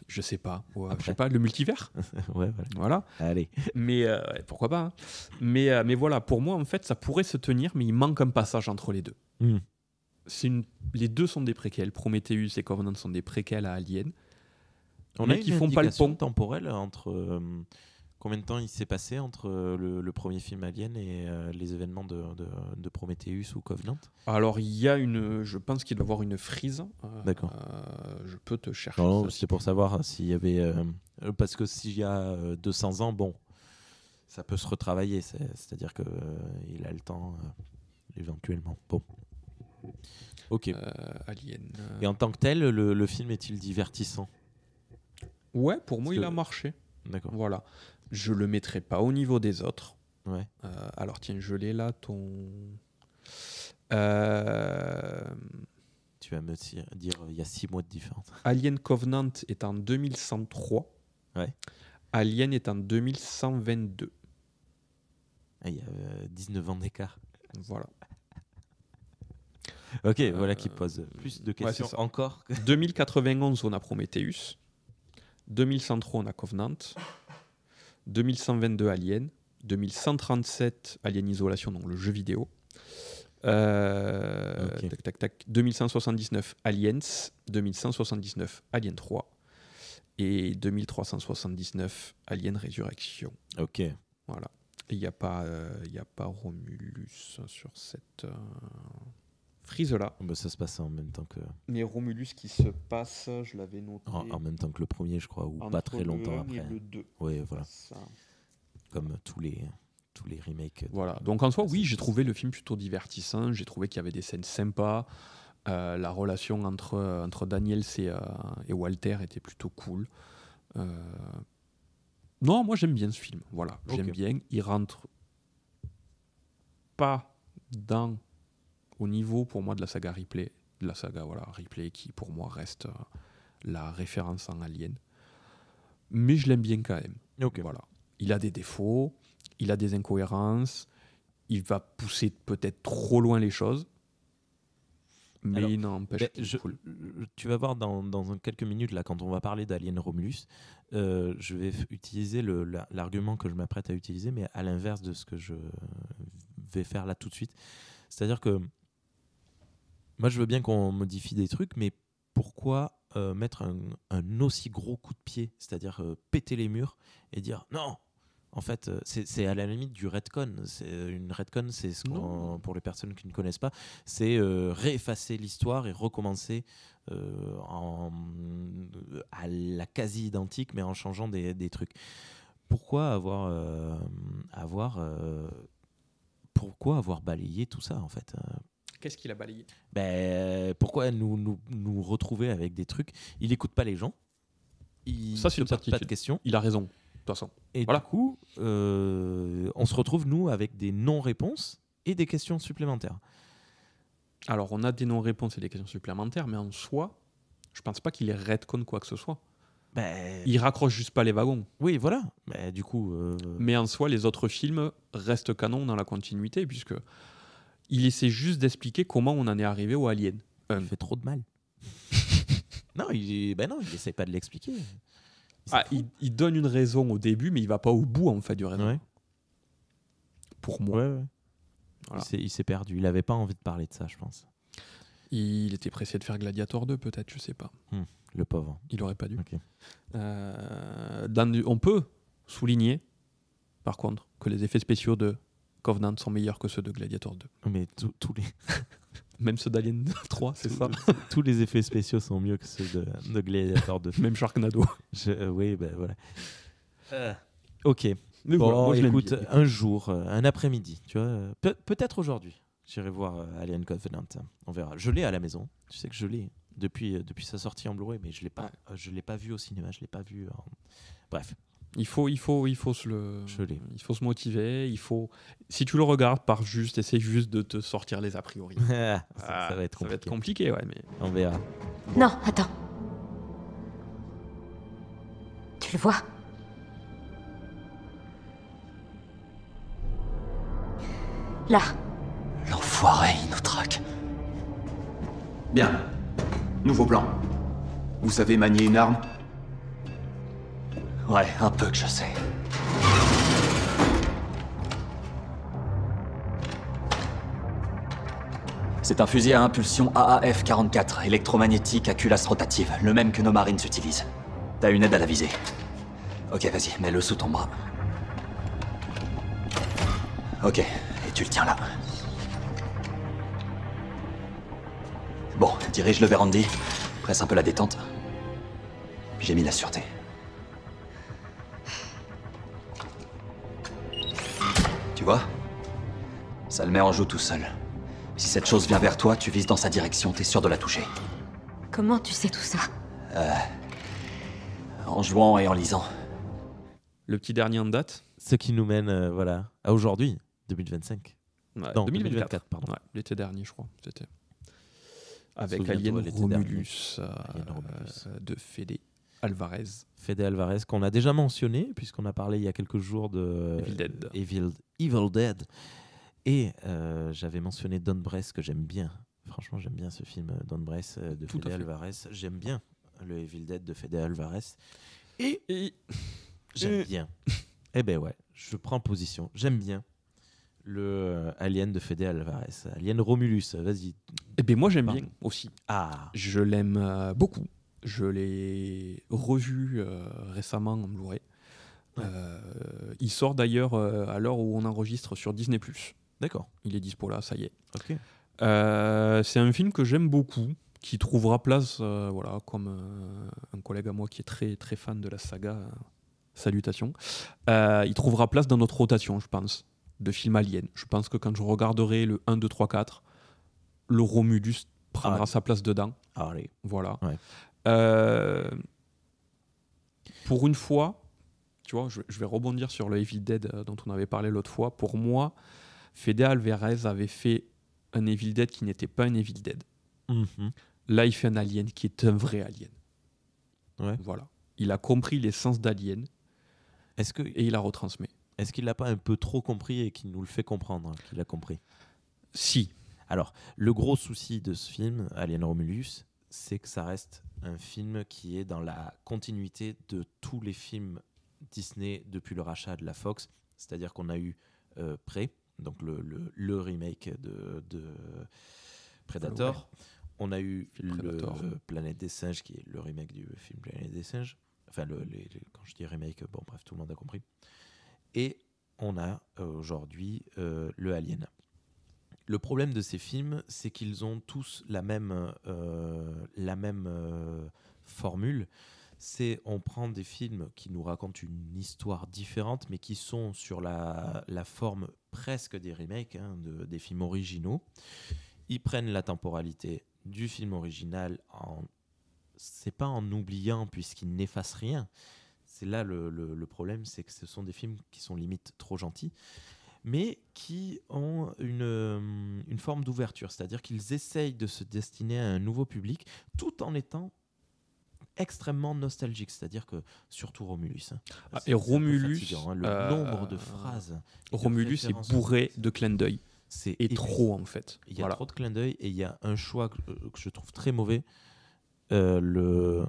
Je sais pas. Ouais, je Après. sais pas, le multivers. Ouais, voilà. Voilà. Allez. Mais pourquoi pas. Hein. Mais voilà, pour moi, en fait, ça pourrait se tenir, mais il manque un passage entre les deux. Les deux sont des préquels. Prometheus et Covenant sont des préquels à Alien. Mais qui font pas le pont temporel entre combien de temps il s'est passé entre le premier film Alien et les événements de Prometheus ou Covenant. Alors, je pense qu'il doit y avoir une frise. D'accord. Je peux te chercher. Non, ça. c'est pour savoir s'il y avait parce que s'il y a 200 ans, bon, ça peut se retravailler. C'est-à-dire que il a le temps éventuellement. Bon. Ok. Alien. Et en tant que tel, le film est-il divertissant? Ouais, pour moi, Parce il que- a marché. D'accord. Voilà. Je le mettrai pas au niveau des autres. Ouais. Alors, tiens, je l'ai là, ton. Tu vas me dire il y a 6 mois de différence. Alien Covenant est en 2103. Ouais. Alien est en 2122. Ah, il y a 19 ans d'écart. Voilà. Ok, voilà qui pose plus de questions c'est ça. encore. 2091, on a Prometheus. 2103, on a Covenant. 2122, Alien. 2137, Alien Isolation, donc le jeu vidéo. Ok. Tac, tac, tac. 2179, Aliens. 2179, Alien 3. Et 2379, Alien Résurrection. Ok. Voilà. Il n'y a pas Romulus sur cette frise-là. Bah, ça se passe en même temps que Mais Romulus qui se passe, je l'avais noté. en même temps que le premier, je crois, ou entre pas très longtemps le 1 après. et le 2. Oui, voilà. Ça. Comme tous les remakes. Voilà. Donc en soi, oui, j'ai trouvé le film plutôt divertissant. J'ai trouvé qu'il y avait des scènes sympas. La relation entre Daniels et Walter était plutôt cool. Non, moi j'aime bien ce film. Voilà, j'aime Ok. bien. Il rentre pas au niveau pour moi de la saga Ripley, Ripley qui pour moi reste la référence en Alien. Mais je l'aime bien quand même. Ok. Voilà. Il a des défauts, il a des incohérences, il va pousser peut-être trop loin les choses, mais Alors, il n'empêche Ben, qu'il est cool. tu vas voir dans quelques minutes, là, quand on va parler d'Alien Romulus, je vais utiliser l'argument que je m'apprête à utiliser, mais à l'inverse de ce que je vais faire là tout de suite. C'est-à-dire que moi, je veux bien qu'on modifie des trucs, mais pourquoi mettre un aussi gros coup de pied, c'est-à-dire péter les murs et dire non, En fait, c'est à la limite du retcon. Une retcon, c'est pour les personnes qui ne connaissent pas, c'est réeffacer l'histoire et recommencer à la quasi identique, mais en changeant des trucs. Pourquoi avoir balayé tout ça en fait Qu'est-ce qu'il a balayé? Pourquoi nous retrouver avec des trucs? Il n'écoute pas les gens. Il Ça, c'est se une pose pas de certitude. questions. Il a raison, de toute façon. Et Voilà. du coup, on se retrouve, nous, avec des non-réponses et des questions supplémentaires. Alors, on a des non-réponses et des questions supplémentaires, mais en soi, je pense pas qu'il ait retcon quoi que ce soit. Il raccroche juste pas les wagons. Oui, voilà. Du coup... Mais en soi, les autres films restent canon dans la continuité, puisque il essaie juste d'expliquer comment on en est arrivé au Alien. Il fait trop de mal. Non, il essaie pas de l'expliquer. Il donne une raison au début, mais il va pas au bout en fait du raison. Ouais. Pour moi. Ouais. Voilà. Il s'est perdu. Il avait pas envie de parler de ça, je pense. Il était pressé de faire Gladiator 2, peut-être, je sais pas. Le pauvre. Il aurait pas dû. Okay. On peut souligner, par contre, que les effets spéciaux de Covenant sont meilleurs que ceux de Gladiator 2. Mais tous les... Même ceux d'Alien 3, c'est ça. Tous les effets spéciaux sont mieux que ceux de Gladiator 2. Même Sharknado. Oui, voilà. Ok. Mais bon, voilà, moi, écoute, un jour, un après-midi, tu vois, peut-être aujourd'hui, j'irai voir Alien Covenant. On verra. Je l'ai à la maison. Tu sais que je l'ai depuis sa sortie en Blu-ray, mais je l'ai pas vu au cinéma. Je l'ai pas vu. Bref. Il faut se motiver. Si tu le regardes, essaie juste de te sortir les a priori. ça va être compliqué. Ça va être compliqué, ouais, mais on verra. Non, attends. Tu le vois? Là. L'enfoiré, il nous traque. Bien. Nouveau plan. Vous savez manier une arme? Ouais, un peu que je sais. C'est un fusil à impulsion AAF-44, électromagnétique à culasse rotative, le même que nos marines utilisent. T'as une aide à la visée. Ok, vas-y, mets-le sous ton bras. Ok, et tu le tiens là. Bon, dirige le vérandi, presse un peu la détente. Puis j'ai mis la sûreté. Tu vois? Ça le met en joue tout seul. Si cette chose vient vers toi, tu vises dans sa direction, t'es sûr de la toucher. Comment tu sais tout ça? En jouant et en lisant. le petit dernier en date. Ce qui nous mène à aujourd'hui, 2025. Ouais, Non, 2024, pardon. Ouais, l'été dernier, je crois. C'était avec Souviens-toi, Alien l'été Romulus, Alien Romulus. de Fede Alvarez. Fede Alvarez, qu'on a déjà mentionné, puisqu'on a parlé il y a quelques jours de Evil Dead. Et j'avais mentionné Don Brest, que j'aime bien. Franchement, j'aime bien ce film, Don Brest, de Tout Fede à fait. Alvarez. J'aime bien le Evil Dead de Fede Alvarez. Et j'aime bien. Eh ben ouais, je prends position. J'aime bien le Alien de Fede Alvarez. Alien Romulus, vas-y. Eh bien, moi, j'aime Pardon. bien aussi. Ah, Je l'aime beaucoup. Je l'ai revu récemment en Blu-ray. Il sort d'ailleurs à l'heure où on enregistre sur Disney+. d'accord. Il est dispo là, ça y est. Ok. C'est un film que j'aime beaucoup, qui trouvera place, comme un collègue à moi qui est très, très fan de la saga. Salutations. Il trouvera place dans notre rotation, je pense, de films Alien. Je pense que quand je regarderai le 1, 2, 3, 4, le Romulus prendra sa place dedans. Allez. Voilà. Ouais. Pour une fois, tu vois, je vais rebondir sur le Evil Dead dont on avait parlé l'autre fois. Pour moi, Fede Alvarez avait fait un Evil Dead qui n'était pas un Evil Dead. Mhm. Là, il fait un Alien qui est un vrai Alien. Ouais. Voilà. Il a compris l'essence d'Alien et il la retransmet. Est-ce qu'il l'a pas un peu trop compris et qu'il nous le fait comprendre qu'il a compris? Si. Alors, le gros souci de ce film, Alien Romulus, c'est que ça reste un film qui est dans la continuité de tous les films Disney depuis le rachat de la Fox. C'est-à-dire qu'on a eu Prey, donc le remake de Predator. Ouais. On a eu Predator. le Planète des Singes, qui est le remake du film Planète des Singes. Enfin, quand je dis remake, bon bref, tout le monde a compris. Et on a aujourd'hui le Alien. Le problème de ces films, c'est qu'ils ont tous la même formule. C'est on prend des films qui nous racontent une histoire différente, mais qui sont sur la forme presque des remakes, des films originaux. Ils prennent la temporalité du film original, c'est pas en oubliant, puisqu'ils n'effacent rien. C'est là le problème, c'est que ce sont des films qui sont limite trop gentils, mais qui ont une forme d'ouverture, c'est-à-dire qu'ils essayent de se destiner à un nouveau public, tout en étant extrêmement nostalgique, c'est-à-dire que surtout Romulus. Et Romulus, fatigant, le nombre de phrases. Romulus est bourré de clins d'œil. Et trop en fait. Il y a trop de clins d'œil et il y a un choix que je trouve très mauvais. Je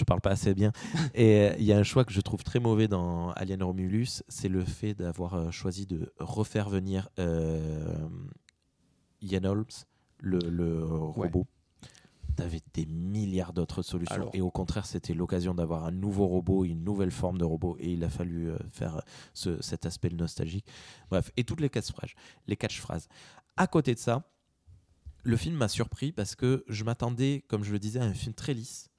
parle pas assez bien. Et il y a un choix que je trouve très mauvais dans Alien Romulus, c'est le fait d'avoir choisi de refaire venir Ian Holmes, le robot. T'avais des milliards d'autres solutions. Et au contraire, c'était l'occasion d'avoir un nouveau robot, une nouvelle forme de robot. Et il a fallu faire cet aspect nostalgique. Bref, et toutes les catchphrases. À côté de ça, le film m'a surpris parce que je m'attendais, comme je le disais, à un film très lisse,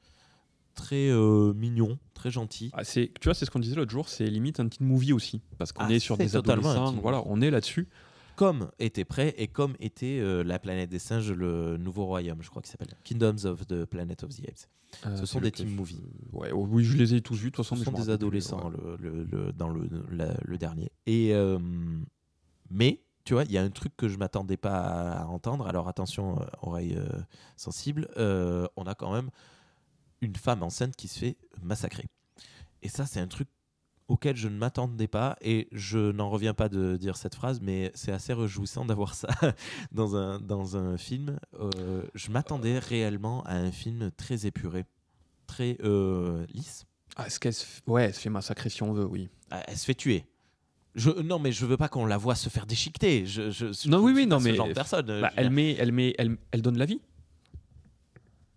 très mignon, très gentil. Tu vois, c'est ce qu'on disait l'autre jour, c'est limite un teen movie aussi. Parce qu'on est sur des adolescents, voilà, on est là-dessus. Comme était prêt et comme était La Planète des Singes, le Nouveau Royaume, je crois qu'il s'appelle Kingdoms of the Planet of the Apes. Ce sont des teen movies. Oui, je les ai tous vus. De toute façon, ce sont des adolescents dans le dernier. Et mais tu vois, il y a un truc que je m'attendais pas à entendre. Alors attention, oreilles sensibles. On a quand même une femme enceinte qui se fait massacrer. Et ça, c'est un truc auquel je ne m'attendais pas, et je n'en reviens pas de dire cette phrase, mais c'est assez réjouissant d'avoir ça dans un film. Je m'attendais réellement à un film très épuré, très lisse. Est-ce qu'elle se fait massacrer si on veut, oui. Elle se fait tuer. Non, mais je veux pas qu'on la voit se faire déchiqueter. Non, oui, non, ce mais genre de personne. Elle donne la vie.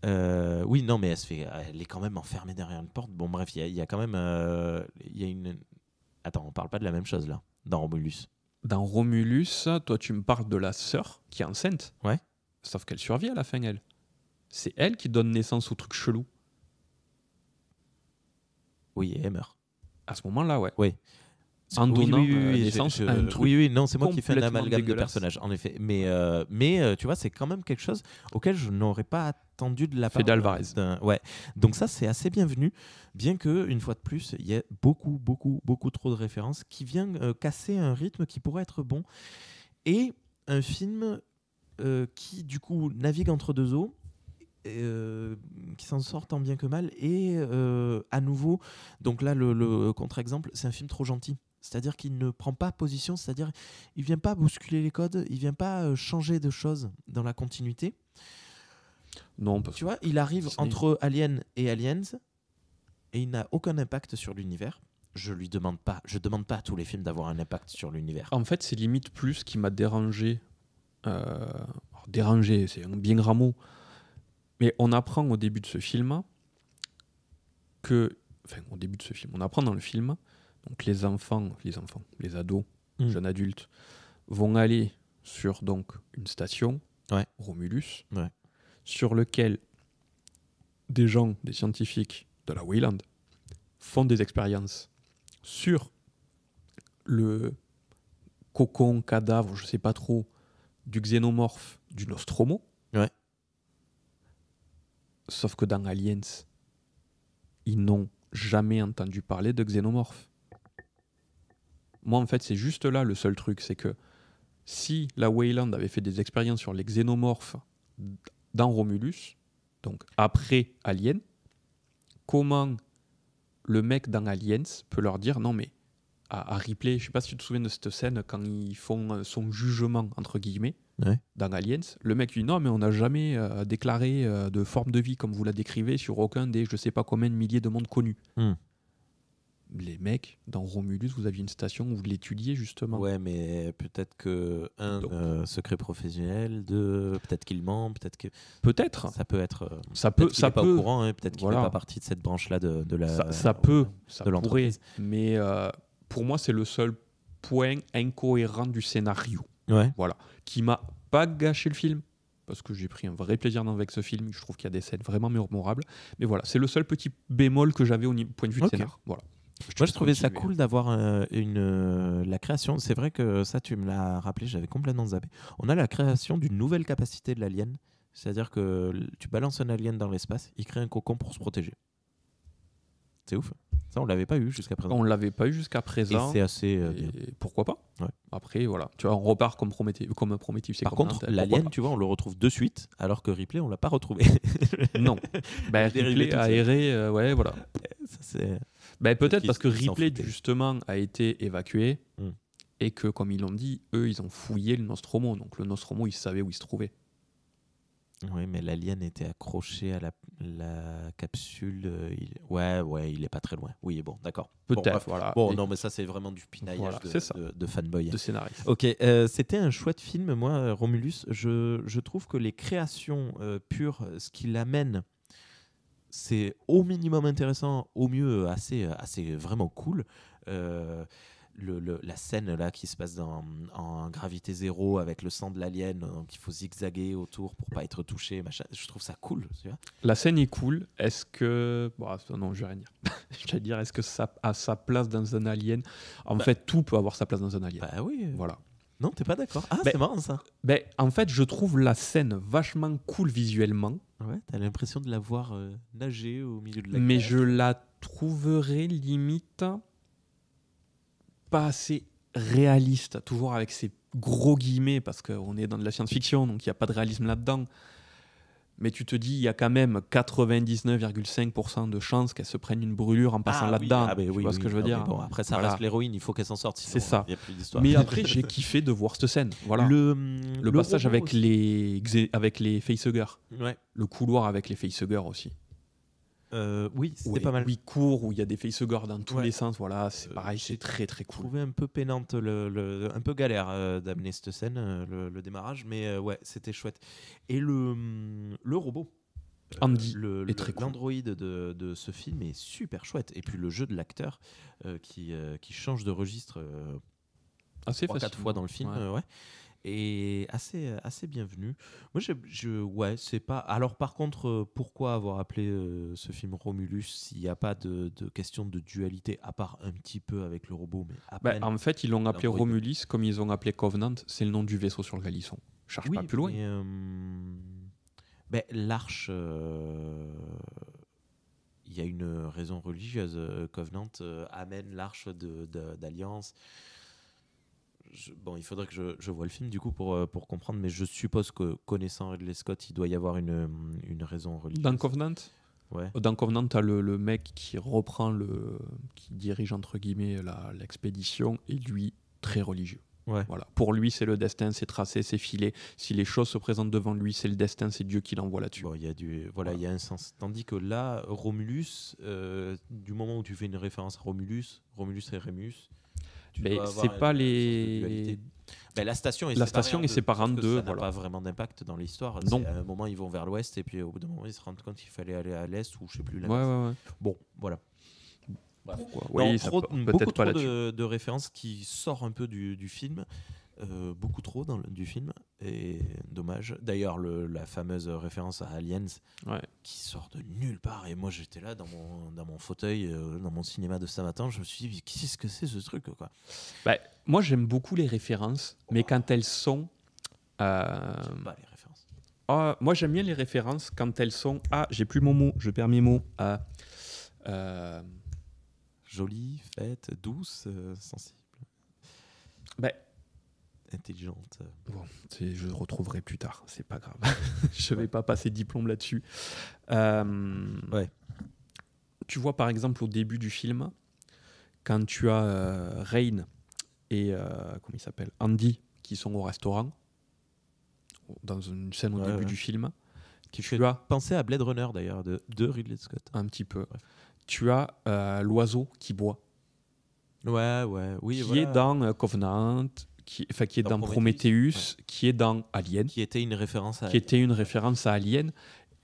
Oui, non, mais elle est quand même enfermée derrière une porte. Bon, bref, il y a quand même Attends, on parle pas de la même chose là, dans Romulus. Dans Romulus, toi, tu me parles de la sœur qui est enceinte. Ouais. Sauf qu'elle survit à la fin, elle. C'est elle qui donne naissance au truc chelou. Oui, et elle meurt. À ce moment-là, ouais. Oui. En donnant naissance à un truc. Oui, non, c'est moi qui fais un complètement amalgame de dégueulasse. personnages, en effet. Mais tu vois, c'est quand même quelque chose auquel je n'aurais pas attendu de la part d'Alvarez. Ouais. Donc ça, c'est assez bienvenu, bien que une fois de plus, il y ait beaucoup trop de références qui viennent casser un rythme qui pourrait être bon. Et un film qui, du coup, navigue entre deux eaux, qui s'en sort tant bien que mal, et à nouveau, donc là, le contre-exemple, c'est un film trop gentil. C'est-à-dire qu'il ne prend pas position, c'est-à-dire il vient pas bousculer les codes, il vient pas changer de choses dans la continuité. Non, parce tu vois, il arrive entre Alien et Aliens et il n'a aucun impact sur l'univers. Je demande pas à tous les films d'avoir un impact sur l'univers. En fait, c'est limite plus qui m'a dérangé. Dérangé, c'est un bien grand mot. Mais on apprend au début de ce film on apprend dans le film. Donc les ados, jeunes adultes, vont aller sur donc une station, Romulus, sur lequel des scientifiques de la Weyland, font des expériences sur le cocon, cadavre, je sais pas trop, du xénomorphe du Nostromo. Ouais. Sauf que dans Aliens, ils n'ont jamais entendu parler de xénomorphe. Moi, en fait, c'est juste là le seul truc, c'est que si la Weyland avait fait des expériences sur les xénomorphes dans Romulus, donc après Alien, comment le mec dans Aliens peut leur dire non mais à Ripley, je sais pas si tu te souviens de cette scène quand ils font son jugement entre guillemets dans Aliens, le mec lui dit non mais on n'a jamais déclaré de forme de vie comme vous la décrivez sur aucun des je sais pas combien de milliers de mondes connus. Les mecs, dans Romulus, vous aviez une station où vous l'étudiez justement. Ouais, mais peut-être que secret professionnel, peut-être qu'il ment, peut-être. Ça peut être. Ça peut. Pas au courant, peut-être qu'il fait pas partie de cette branche-là de la. Ça pourrait. Mais pour moi, c'est le seul point incohérent du scénario. Ouais. Voilà. Qui m'a pas gâché le film, parce que j'ai pris un vrai plaisir avec ce film. Je trouve qu'il y a des scènes vraiment mémorables. Mais voilà, c'est le seul petit bémol que j'avais au point de vue de scénar. Voilà. Moi, je trouvais ça cool d'avoir la création. C'est vrai que ça, tu me l'as rappelé, j'avais complètement zappé. On a la création d'une nouvelle capacité de l'alien. C'est-à-dire que tu balances un alien dans l'espace, il crée un cocon pour se protéger. C'est ouf. Ça, on l'avait pas eu jusqu'à présent. On l'avait pas eu jusqu'à présent. Et c'est assez bien. Et pourquoi pas? Ouais. Après, voilà. Tu vois, on repart comme Prometheus. Par contre, l'alien, tu vois, on le retrouve de suite, alors que Ripley, on l'a pas retrouvé. Non. Ben, Dérivé Ripley tout a seul. erré, ouais, voilà. Ça, c'est... Ben, peut-être parce que Ils s'en Ripley, foutaient. justement, a été évacué Mm. et que, comme ils l'ont dit, eux, ils ont fouillé le Nostromo. Donc, le Nostromo, ils savaient où il se trouvait. Oui, mais l'alien était accroché à la capsule. Ouais, il est pas très loin. Oui, bon, d'accord. Peut-être, Bon, bref. voilà. Bon, Et non, mais ça, c'est vraiment du pinaillage Voilà, c'est ça. de fanboy. de scénariste. Ok, c'était un chouette film, moi, Romulus. Je trouve que les créations pures, ce qui l'amène, c'est au minimum intéressant, au mieux assez vraiment cool. La scène là qui se passe en gravité zéro avec le sang de l'alien, donc il faut zigzaguer autour pour pas être touché, machin. Je trouve ça cool, tu vois. La scène est cool. Est-ce que. Bon, non, je vais rien dire. Je vais dire, est-ce que ça a sa place dans un alien? En fait, tout peut avoir sa place dans un alien. Bah oui. Voilà. Non, t'es pas d'accord? Ah, Ben, c'est marrant ça. Ben, en fait, je trouve la scène vachement cool visuellement, Ouais, t'as l'impression de la voir nager au milieu de la mais mer. je la trouverais limite pas assez réaliste, toujours avec ces gros guillemets, parce qu'on est dans de la science-fiction, donc il n'y a pas de réalisme là-dedans. Mais tu te dis, il y a quand même 99,5% de chances qu'elle se prenne une brûlure en passant là-dedans. Ben Tu vois ce que je veux dire? Bon, après, ça Voilà. reste l'héroïne, il faut qu'elle s'en sorte. Sinon, C'est ça. il y a plus d'histoire. Mais après, j'ai kiffé de voir cette scène. Voilà. Le passage robot avec aussi. avec les facehuggers. Ouais. Le couloir avec les facehuggers aussi. Oui, c'était Où pas mal. Où il court, où il y a des facehuggers dans tous Ouais. les sens. Voilà, c'est pareil, j'ai c'est très très cool. Trouvé un peu pénante, un peu galère d'amener cette scène, le démarrage, mais ouais, c'était chouette. Et le robot, Andy est très cool. l'androïde de ce film est super chouette. Et puis le jeu de l'acteur qui change de registre Assez 3-4 facile. fois dans le film, Ouais. ouais. Et assez bienvenu. Moi, ouais, c'est pas. Alors, par contre, pourquoi avoir appelé ce film Romulus s'il n'y a pas de question de dualité, à part un petit peu avec le robot, mais à Bah, peine. en fait, ils l'ont appelé L'androïde. Romulus comme ils ont appelé Covenant. C'est le nom du vaisseau sur lequel ils sont. Je cherche pas plus loin. Mais, ben, l'arche, il y a une raison religieuse. Covenant amène l'arche d'alliance. Bon, il faudrait que je voie le film du coup pour comprendre, mais je suppose que connaissant Ridley Scott, il doit y avoir une raison religieuse. Dans Covenant, Ouais. t'as le mec qui reprend qui dirige entre guillemets l'expédition, et lui très religieux. Ouais. Voilà. Pour lui, c'est le destin, c'est tracé, c'est filé. Si les choses se présentent devant lui, c'est le destin, c'est Dieu qui l'envoie là-dessus. Bon, il y a un sens. Tandis que là, Romulus, du moment où tu fais une référence à Romulus et Rémus, tu Mais dois avoir c'est pas une sorte de les. dualité. Ben, la station est La séparée station en est deux, séparée en parce que deux, Ça n'a voilà. pas vraiment d'impact dans l'histoire. Non. À un moment, ils vont vers l'ouest, et puis au bout d'un moment, ils se rendent compte qu'il fallait aller à l'est, ou je sais plus. Ouais. Bon, voilà. Pourquoi Non, Oui, ça beaucoup peut-être pas trop là-dessus. de références qui sortent un peu du film. Beaucoup trop du film, et dommage. D'ailleurs, la fameuse référence à Aliens Ouais. qui sort de nulle part, et moi j'étais là dans mon fauteuil, dans mon cinéma de ce matin, je me suis dit, mais qu'est-ce que c'est ce truc, quoi. Bah, moi, j'aime beaucoup les références, mais quand elles sont. J'aime pas les références. Moi, j'aime bien les références quand elles sont. J'ai plus mon mot, je perds mes mots. Jolie, faite, douce, sensible, Bah, intelligente. bon, je le retrouverai plus tard, c'est pas grave. Je vais pas passer diplôme là-dessus. Ouais. Tu vois, par exemple, au début du film, quand tu as Rain et comment il s'appelle, Andy, qui sont au restaurant, dans une scène au début du film, tu as Pensez à Blade Runner d'ailleurs, de Ridley Scott. un petit peu. Bref. Tu as l'oiseau qui boit, Ouais, oui. qui voilà. est dans Covenant, qui est Dans dans Prometheus, Prometheus, qui est dans Alien, Qui était une référence à. qui était une référence à Alien.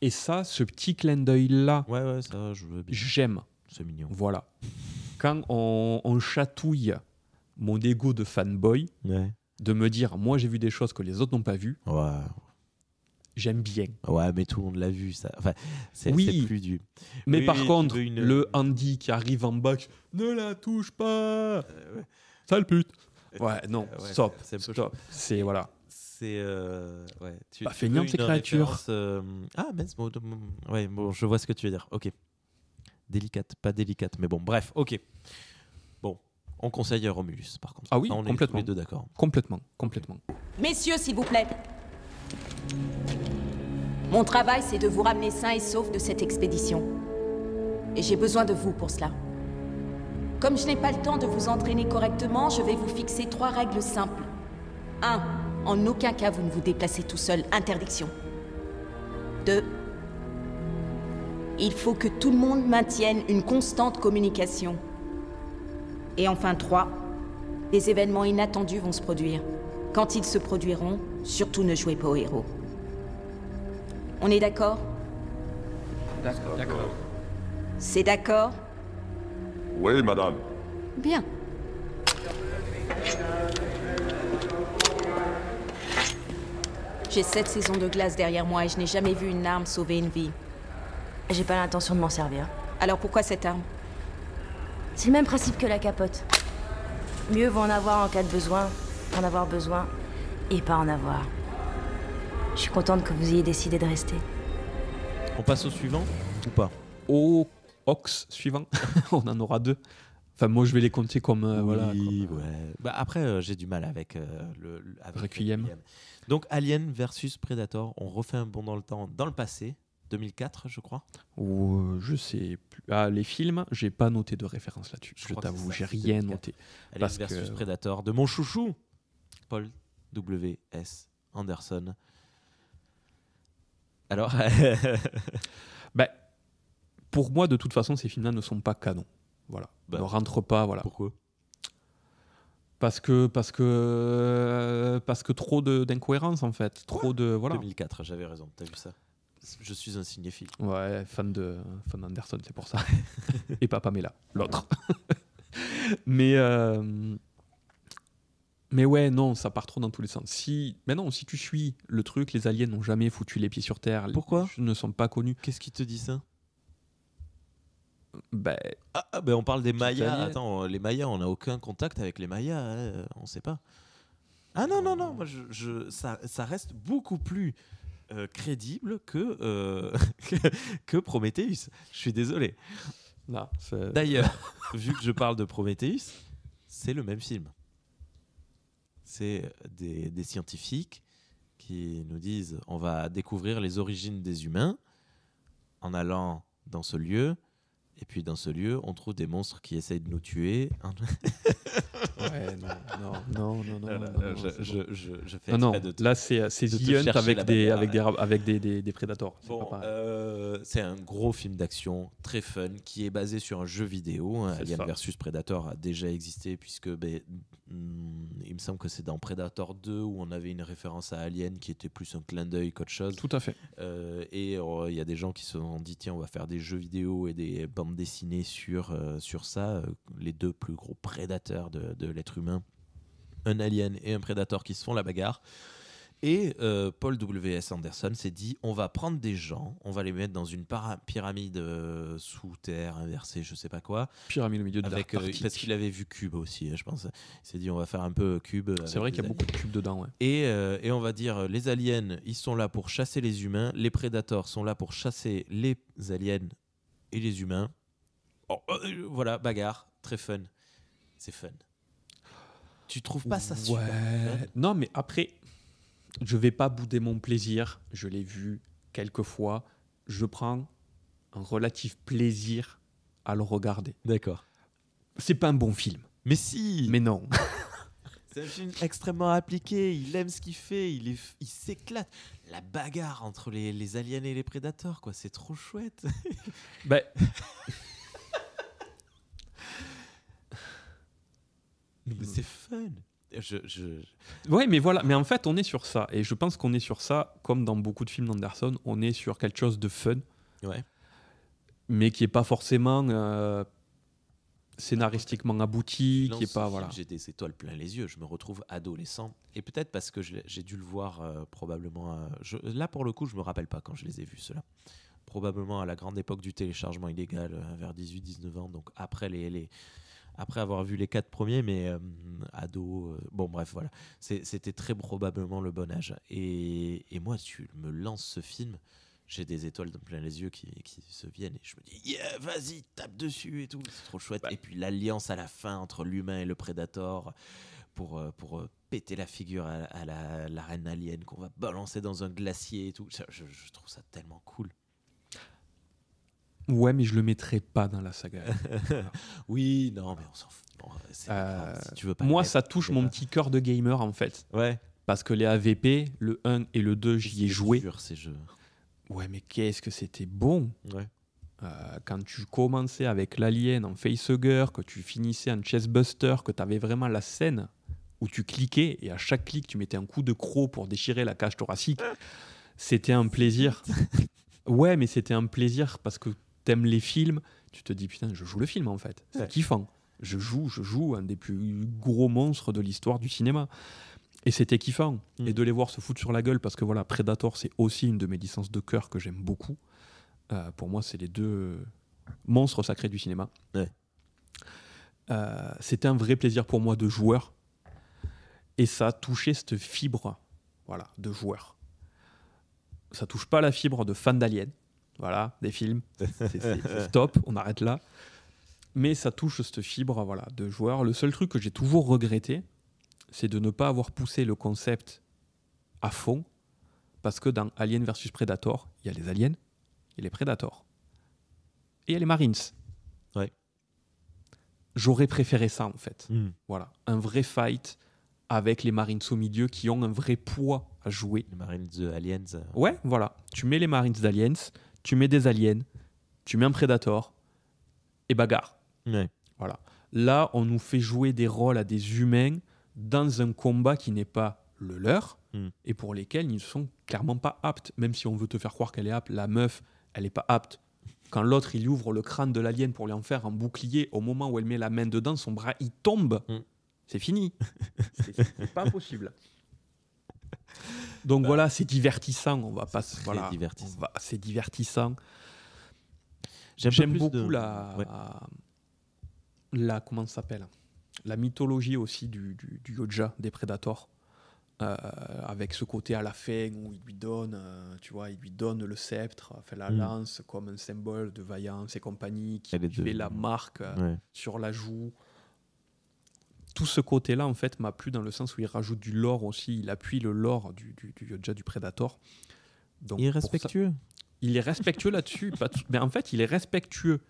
Et ça, ce petit clin d'œil-là, Ouais, ça, je veux bien. j'aime. C'est mignon. Voilà. Quand on chatouille mon ego de fanboy, Ouais. de me dire, moi j'ai vu des choses que les autres n'ont pas vues, Ouais. j'aime bien. Ouais, mais tout le monde l'a vu, ça. Enfin, c'est plus du. Mais Oui, par tu contre, veux une- le Andy qui arrive en bas, qui, ne la touche pas, sale pute. Ouais, non, Ouais, stop, c'est un peu stop. C'est voilà. C'est. Ouais. Bah, Tu feignant, veux ces une créatures. référence, Ah, mais ouais, bon, je vois ce que tu veux dire. Ok. Délicate, pas délicate, mais bon, bref, ok. Bon, on conseille Romulus, par contre. Ah oui, Ça, on est tous complètement. les deux d'accord. Complètement, complètement. Messieurs, s'il vous plaît. Mon travail, c'est de vous ramener sains et saufs de cette expédition. Et j'ai besoin de vous pour cela. Comme je n'ai pas le temps de vous entraîner correctement, je vais vous fixer 3 règles simples. 1. En aucun cas vous ne vous déplacez tout seul. Interdiction. 2. Il faut que tout le monde maintienne une constante communication. Et enfin 3. Des événements inattendus vont se produire. Quand ils se produiront, surtout ne jouez pas au héros. On est d'accord? D'accord. C'est d'accord? Oui, madame. Bien. J'ai 7 saisons de glace derrière moi et je n'ai jamais vu une arme sauver une vie. J'ai pas l'intention de m'en servir. Alors pourquoi cette arme? C'est le même principe que la capote. Mieux vaut en avoir en cas de besoin, en avoir besoin, et pas en avoir. Je suis contente que vous ayez décidé de rester. On passe au suivant ou pas? Au Ox suivant, on en aura 2. Enfin, moi, je vais les compter comme voilà. Oui, comme, ouais. Bah, après, j'ai du mal avec avec Requiem. Donc, Alien versus Predator. On refait un bond dans le temps, dans le passé, 2004, je crois. ou je sais plus. Ah, les films, j'ai pas noté de référence là-dessus. Je crois que t'avoue, c'est j'ai ça, c'est rien 2004. noté. Alien Parce versus que- Predator de mon chouchou, Paul W.S. Anderson. Alors, Ben, pour moi, de toute façon, ces films-là ne sont pas canons. Voilà. Bah, Ne rentrent pas, voilà. pourquoi? Parce que trop d'incohérences en fait, trop de voilà. 2004, j'avais raison. T'as vu ça? Je suis un cinéphile. Ouais, fan d'Anderson, c'est pour ça. Et pas Pamela, l'autre. mais ouais, non, ça part trop dans tous les sens. Mais non, si tu suis le truc, les aliens n'ont jamais foutu les pieds sur Terre. Pourquoi? Ils ne sont pas connus. Qu'est-ce qui te dit ça? Ben, Ben on parle des Mayas. alien. Attends, les Mayas, on n'a aucun contact avec les Mayas. On sait pas. Ah non, non, non. Moi, ça reste beaucoup plus crédible que, que Prometheus. Je suis désolé. là, D'ailleurs, vu que je parle de Prometheus, c'est le même film. C'est des scientifiques qui nous disent on va découvrir les origines des humains en allant dans ce lieu. Et puis dans ce lieu, on trouve des monstres qui essayent de nous tuer. ouais, non. Je fais Non, exprès de te- là c'est de te The Hunt chercher avec la des, bagarre, avec des prédateurs. C'est pas Bon, pareil. c'est un gros film d'action très fun qui est basé sur un jeu vidéo. Hein. C'est Alien ça. vs Predator a déjà existé puisque il me semble que c'est dans Predator 2 où on avait une référence à Alien qui était plus un clin d'œil qu'autre chose. Tout à fait. Et il y a des gens qui se sont dit tiens on va faire des jeux vidéo et des bandes dessinées sur ça. Les deux plus gros prédateurs de l'être humain, un alien et un prédateur qui se font la bagarre. Et Paul W.S. Anderson s'est dit on va prendre des gens, on va les mettre dans une pyramide sous terre inversée, je sais pas quoi, Pyramide au milieu de avec, l'Arctique. parce qu'il avait vu Cube aussi, je pense. Il s'est dit on va faire un peu Cube. C'est vrai qu'il y a beaucoup de cubes dedans, ouais. Et on va dire les aliens, ils sont là pour chasser les humains, les prédateurs sont là pour chasser les aliens et les humains. Oh, voilà, bagarre, très fun. C'est fun. Tu trouves pas ça super fun? Non, mais après, je vais pas bouder mon plaisir. Je l'ai vu quelques fois. Je prends un relatif plaisir à le regarder. D'accord. C'est pas un bon film. Mais si. Mais non. C'est un film extrêmement appliqué. Il aime ce qu'il fait. Il s'éclate. La bagarre entre les aliens et les prédateurs, quoi. C'est trop chouette. Ben, Mais c'est fun. ouais, mais voilà. Mais en fait, on est sur ça. Et je pense qu'on est sur ça, comme dans beaucoup de films d'Anderson, on est sur quelque chose de fun. Ouais. mais qui est pas forcément scénaristiquement abouti, Lance qui est ce pas film, voilà. j'ai des étoiles plein les yeux. Je me retrouve adolescent et peut-être parce que j'ai dû le voir probablement. Là pour le coup, je me rappelle pas quand je les ai vus ceux-là. Probablement à la grande époque du téléchargement illégal, vers 18-19 ans. Donc après après avoir vu les 4 premiers, mais ado. Bon bref voilà, c'était très probablement le bon âge. Et moi, tu me lances ce film. J'ai des étoiles dans plein les yeux qui se viennent et je me dis yeah, vas-y, tape dessus et tout, c'est trop chouette. Et puis l'alliance à la fin entre l'humain et le Predator pour péter la figure à la reine alien qu'on va balancer dans un glacier et tout. Je trouve ça tellement cool. Ouais, mais je le mettrais pas dans la saga. Oui, non, mais on s'en fout. Bon, c'est pas grave, si tu veux pas Moi, le mettre, ça touche mon petit cœur de gamer en fait. Ouais. Parce que les AVP, le 1 et le 2, j'y ai joué. Dur, ces jeux. Ouais, mais qu'est-ce que c'était bon. Ouais. Quand tu commençais avec l'alien en facehugger, que tu finissais en chestbuster, que tu avais vraiment la scène où tu cliquais et à chaque clic tu mettais un coup de croc pour déchirer la cage thoracique, c'était un plaisir. Ouais, mais c'était un plaisir parce que t'aimes les films, tu te dis putain, je joue le film en fait, c'est kiffant. Je joue un des plus gros monstres de l'histoire du cinéma. Et c'était kiffant. Et de les voir se foutre sur la gueule, parce que voilà, Predator, c'est aussi une de mes licences de cœur que j'aime beaucoup. Pour moi, c'est les deux monstres sacrés du cinéma. Ouais. C'était un vrai plaisir pour moi de joueur. Et ça a touché cette fibre voilà, de joueur. Ça touche pas la fibre de fan d'Alien. Voilà, des films. C'est stop, on arrête là. Mais ça touche cette fibre voilà, de joueur. Le seul truc que j'ai toujours regretté, c'est de ne pas avoir poussé le concept à fond, parce que dans Alien vs Predator, il y a les aliens, il y a les Predators, et il y a les Marines. Ouais. J'aurais préféré ça, en fait. Voilà, un vrai fight avec les Marines au milieu qui ont un vrai poids à jouer. Les Marines de Aliens. Ouais, voilà. Tu mets les Marines d'Aliens, tu mets des aliens, tu mets un Predator, et bagarre. Ouais. Voilà. Là, on nous fait jouer des rôles à des humains dans un combat qui n'est pas le leur et pour lesquels ils ne sont clairement pas aptes. Même si on veut te faire croire qu'elle est apte, la meuf, elle n'est pas apte. Quand l'autre, il ouvre le crâne de l'alien pour lui en faire un bouclier, au moment où elle met la main dedans, son bras, il tombe. C'est fini. C'est pas possible. Donc voilà, c'est divertissant. On va pas. Voilà, divertissant. C'est divertissant. J'aime beaucoup la comment ça s'appelle, la mythologie aussi du Yoja des Predators, avec ce côté à la fin où il lui donne le sceptre, fait la lance comme un symbole de vaillance et compagnie, qui fait la marque sur la joue. Tout ce côté-là en fait m'a plu dans le sens où il rajoute du lore aussi, il appuie le lore du Yoja du Predator. Donc, il est respectueux. Il est respectueux là-dessus. Mais en fait, il est respectueux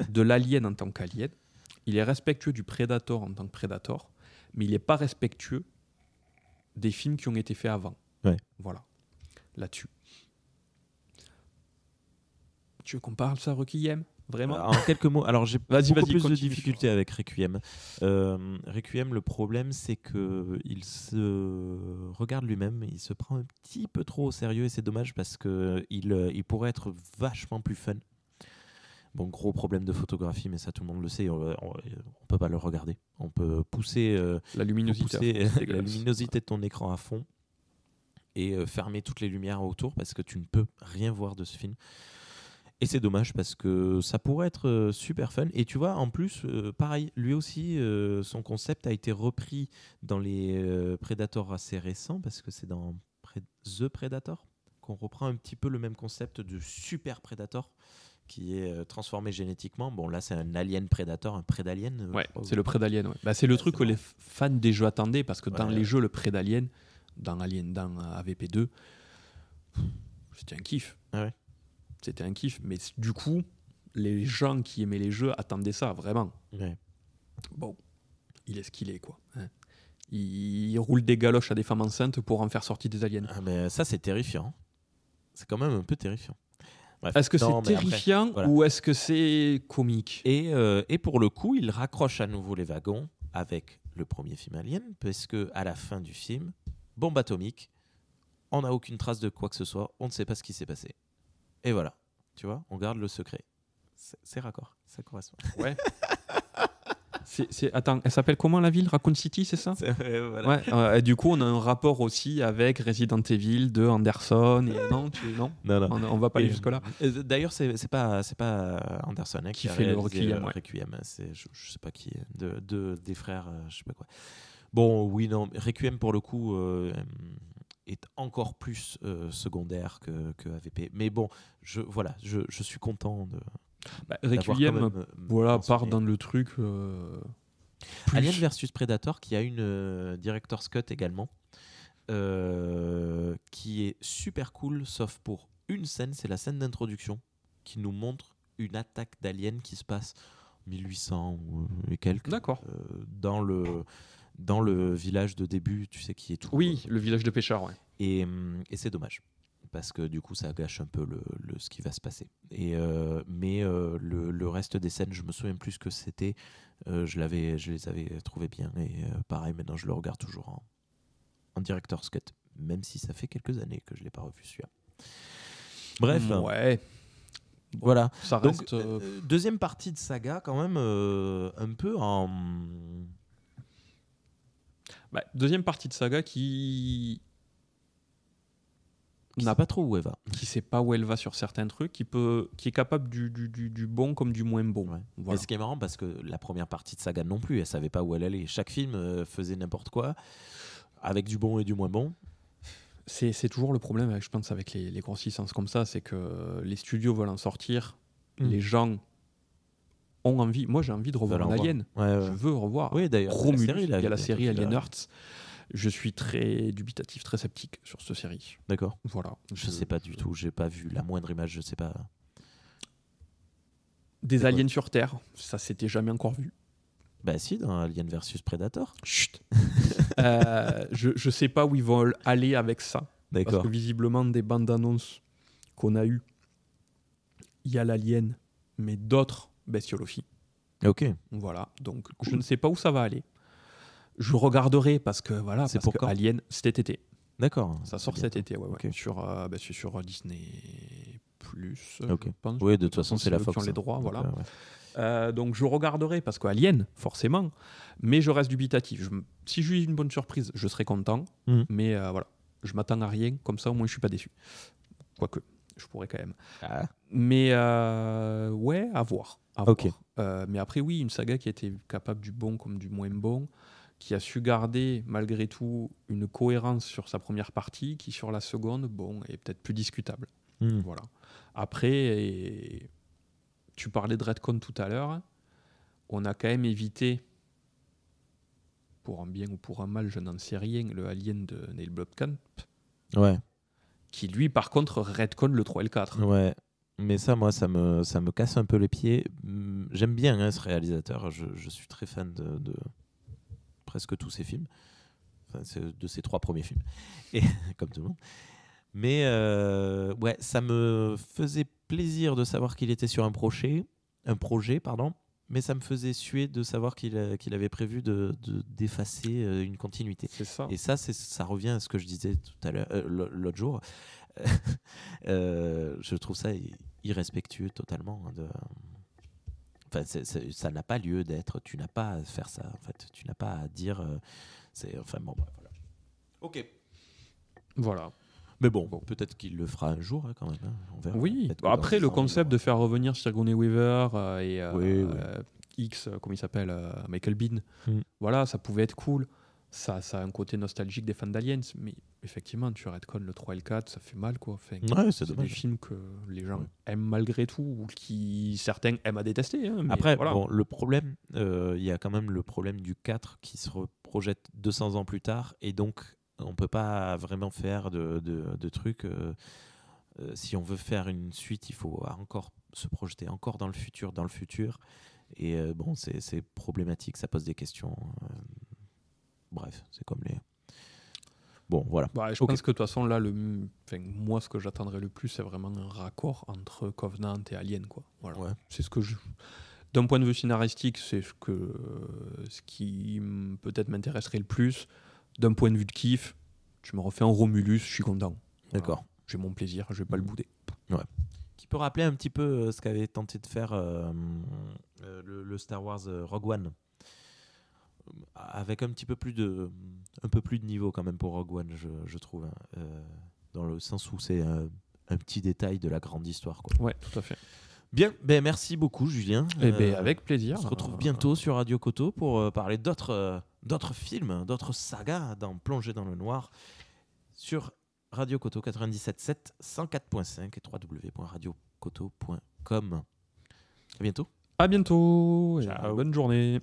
de l'alien en tant qu'alien. Il est respectueux du Predator en tant que Predator. Mais il n'est pas respectueux des films qui ont été faits avant. Ouais. Voilà. Là-dessus. Tu veux qu'on parle ça, Requiem ? Vraiment ? En quelques mots, alors j'ai Vas-y, beaucoup plus de continue. difficultés avec Requiem. Requiem, le problème, c'est qu'il se regarde lui-même, il se prend un petit peu trop au sérieux et c'est dommage parce qu'il pourrait être vachement plus fun. Bon, gros problème de photographie, mais ça tout le monde le sait, on peut pas le regarder. On peut pousser la luminosité, la luminosité de ton écran à fond et fermer toutes les lumières autour parce que tu ne peux rien voir de ce film. Et c'est dommage parce que ça pourrait être super fun. Et tu vois, en plus, pareil, lui aussi, son concept a été repris dans les Predators assez récents parce que c'est dans The Predator qu'on reprend un petit peu le même concept de super Predator qui est transformé génétiquement. Bon, là, c'est un alien Predator, un Predalien. Ouais, c'est le Predalien. Ouais. Bah, c'est le truc que les fans des jeux attendaient parce que dans les jeux, le Predalien, dans AVP2, c'était un kiff. Ah ouais. C'était un kiff, mais du coup, les gens qui aimaient les jeux attendaient ça, vraiment. Ouais. Bon, il est ce qu'il est, quoi. Hein. Il roule des galoches à des femmes enceintes pour en faire sortir des aliens. Ah, mais ça, c'est terrifiant. C'est quand même un peu terrifiant. Bref. Est-ce que c'est terrifiant après, voilà. ou est-ce que c'est comique ? Et pour le coup, il raccroche à nouveau les wagons avec le premier film Alien, parce qu'à la fin du film, bombe atomique, on n'a aucune trace de quoi que ce soit, on ne sait pas ce qui s'est passé. Et voilà. Tu vois, on garde le secret. C'est raccord, ça correspond. Ouais. Attends, elle s'appelle comment la ville? Raccoon City, c'est ça? Voilà. Ouais. Et du coup, on a un rapport aussi avec Resident Evil de Anderson. Et non. On va pas aller jusque là. D'ailleurs, c'est pas Anderson Qui a fait le réalisé Requiem, ouais. Requiem. C'est je sais pas qui des frères, je sais pas quoi. Bon, oui, non, Requiem pour le coup est encore plus secondaire que AVP. Mais bon, je suis content de. Requiem, part dans le truc. Alien vs Predator, qui a une Director's Cut également, qui est super cool, sauf pour une scène, c'est la scène d'introduction, qui nous montre une attaque d'aliens qui se passe en 1800 et quelques. D'accord. Dans le village de début, tu sais, qui est tout. Oui, le village de pêcheurs, ouais. Et c'est dommage. Parce que du coup, ça gâche un peu ce qui va se passer. Mais le reste des scènes, je me souviens plus ce que c'était. Je les avais trouvées bien. Et pareil, maintenant, je le regarde toujours en Director's Cut. Même si ça fait quelques années que je ne l'ai pas revu, celui-là. Bref. Ouais. Voilà. Ça reste. Donc, deuxième partie de saga, quand même, un peu en... Deuxième partie de saga qui n'a pas trop où elle va. Qui sait pas où elle va sur certains trucs, qui est capable du bon comme du moins bon. Ouais. Voilà. Et ce qui est marrant, parce que la première partie de saga non plus, elle savait pas où elle allait. Chaque film faisait n'importe quoi, avec du bon et du moins bon. C'est toujours le problème, je pense, avec les grosses licences comme ça, c'est que les studios veulent en sortir, les gens ont envie. Moi, j'ai envie de revoir un Alien. Ouais. Je veux revoir. Oui, d'ailleurs. Romulus, il y a la série Alien Earth. Je suis très dubitatif, très sceptique sur cette série. D'accord. Voilà. Je sais pas du tout. J'ai pas vu la moindre image. Je sais pas. Des aliens sur Terre, ça s'était jamais encore vu. Bah si, dans Alien vs Predator. Chut. Je sais pas où ils vont aller avec ça. D'accord. Parce que visiblement, des bandes annonces qu'on a eues, il y a l'alien, mais d'autres bestiolophies. Ok. Voilà. Donc je ne sais pas où ça va aller. Je regarderai parce que voilà, c'est parce pour que Alien cet été. D'accord. Ça sort cet été, ouais. Okay. Sur Disney+. Okay. Je pense. Oui, de toute façon, c'est la Fox. Qui ont les droits, donc, voilà. Ouais. Donc je regarderai parce que Alien, forcément, mais je reste dubitatif. Si j'ai une bonne surprise, je serai content. Mais voilà, je m'attends à rien. Comme ça, au moins, je suis pas déçu. Quoique, je pourrais quand même. Mais ouais, à voir. Okay. Mais après, oui, une saga qui était capable du bon comme du moins bon, qui a su garder malgré tout une cohérence sur sa première partie, qui sur la seconde, bon, est peut-être plus discutable. Voilà. Après, tu parlais de Redcon tout à l'heure, on a quand même évité, pour un bien ou pour un mal, je n'en sais rien, le Alien de Neil Blomkamp. Ouais. Qui lui, par contre, Redcon le 3 et le 4. Ouais. Mais ça, moi, ça me casse un peu les pieds. J'aime bien ce réalisateur. Je suis très fan de presque tous ses films. Enfin, de ses 3 premiers films. Et, comme tout le monde. Mais ouais, ça me faisait plaisir de savoir qu'il était sur un projet, mais ça me faisait suer de savoir qu'il avait prévu d'effacer une continuité. C'est ça. Et ça revient à ce que je disais tout à l'heure, l'autre jour. Je trouve ça irrespectueux totalement. Enfin, ça n'a pas lieu d'être. Tu n'as pas à faire ça. En fait, tu n'as pas à dire. Enfin bon, voilà. Ok. Voilà. Mais bon, peut-être qu'il le fera un jour quand même. On verra. Oui. Après, le concept de faire revenir Sigourney Weaver et oui. X, comment il s'appelle, Michael Biehn. Voilà, ça pouvait être cool. Ça a un côté nostalgique des fans d'Aliens, mais effectivement, tu retconnes le 3 et le 4, ça fait mal, quoi. Enfin, ouais, c'est des films que les gens aiment malgré tout, ou qui certains aiment à détester. Hein, mais après, voilà. bon, le problème, il y a quand même le problème du 4 qui se projette 200 ans plus tard, et donc on peut pas vraiment faire de trucs. Si on veut faire une suite, il faut encore se projeter encore dans le futur. Et bon, c'est problématique, ça pose des questions. Bref, c'est comme les... Bon, voilà. Je pense que de toute façon, là, moi, ce que j'attendrais le plus, c'est vraiment un raccord entre Covenant et Alien, quoi. Voilà. Ouais. C'est ce que d'un point de vue scénaristique, c'est ce qui peut-être m'intéresserait le plus. D'un point de vue de kiff, tu me refais un Romulus, je suis content. D'accord. Voilà. J'ai mon plaisir, je vais pas le bouder. Ouais. Qui peux rappeler un petit peu ce qu'avait tenté de faire le Star Wars Rogue One, avec un peu plus de niveau quand même pour Rogue One, je trouve, hein, dans le sens où c'est un petit détail de la grande histoire, quoi. Ouais, tout à fait. Bien, merci beaucoup Julien. Avec plaisir. On se retrouve bientôt sur Radio Koto pour parler d'autres films, d'autres sagas dans Plongée dans le noir sur Radio Koto 97.7, 104.5 et www.radiokoto.com. À bientôt. À bientôt. Et Ciao. bonne journée.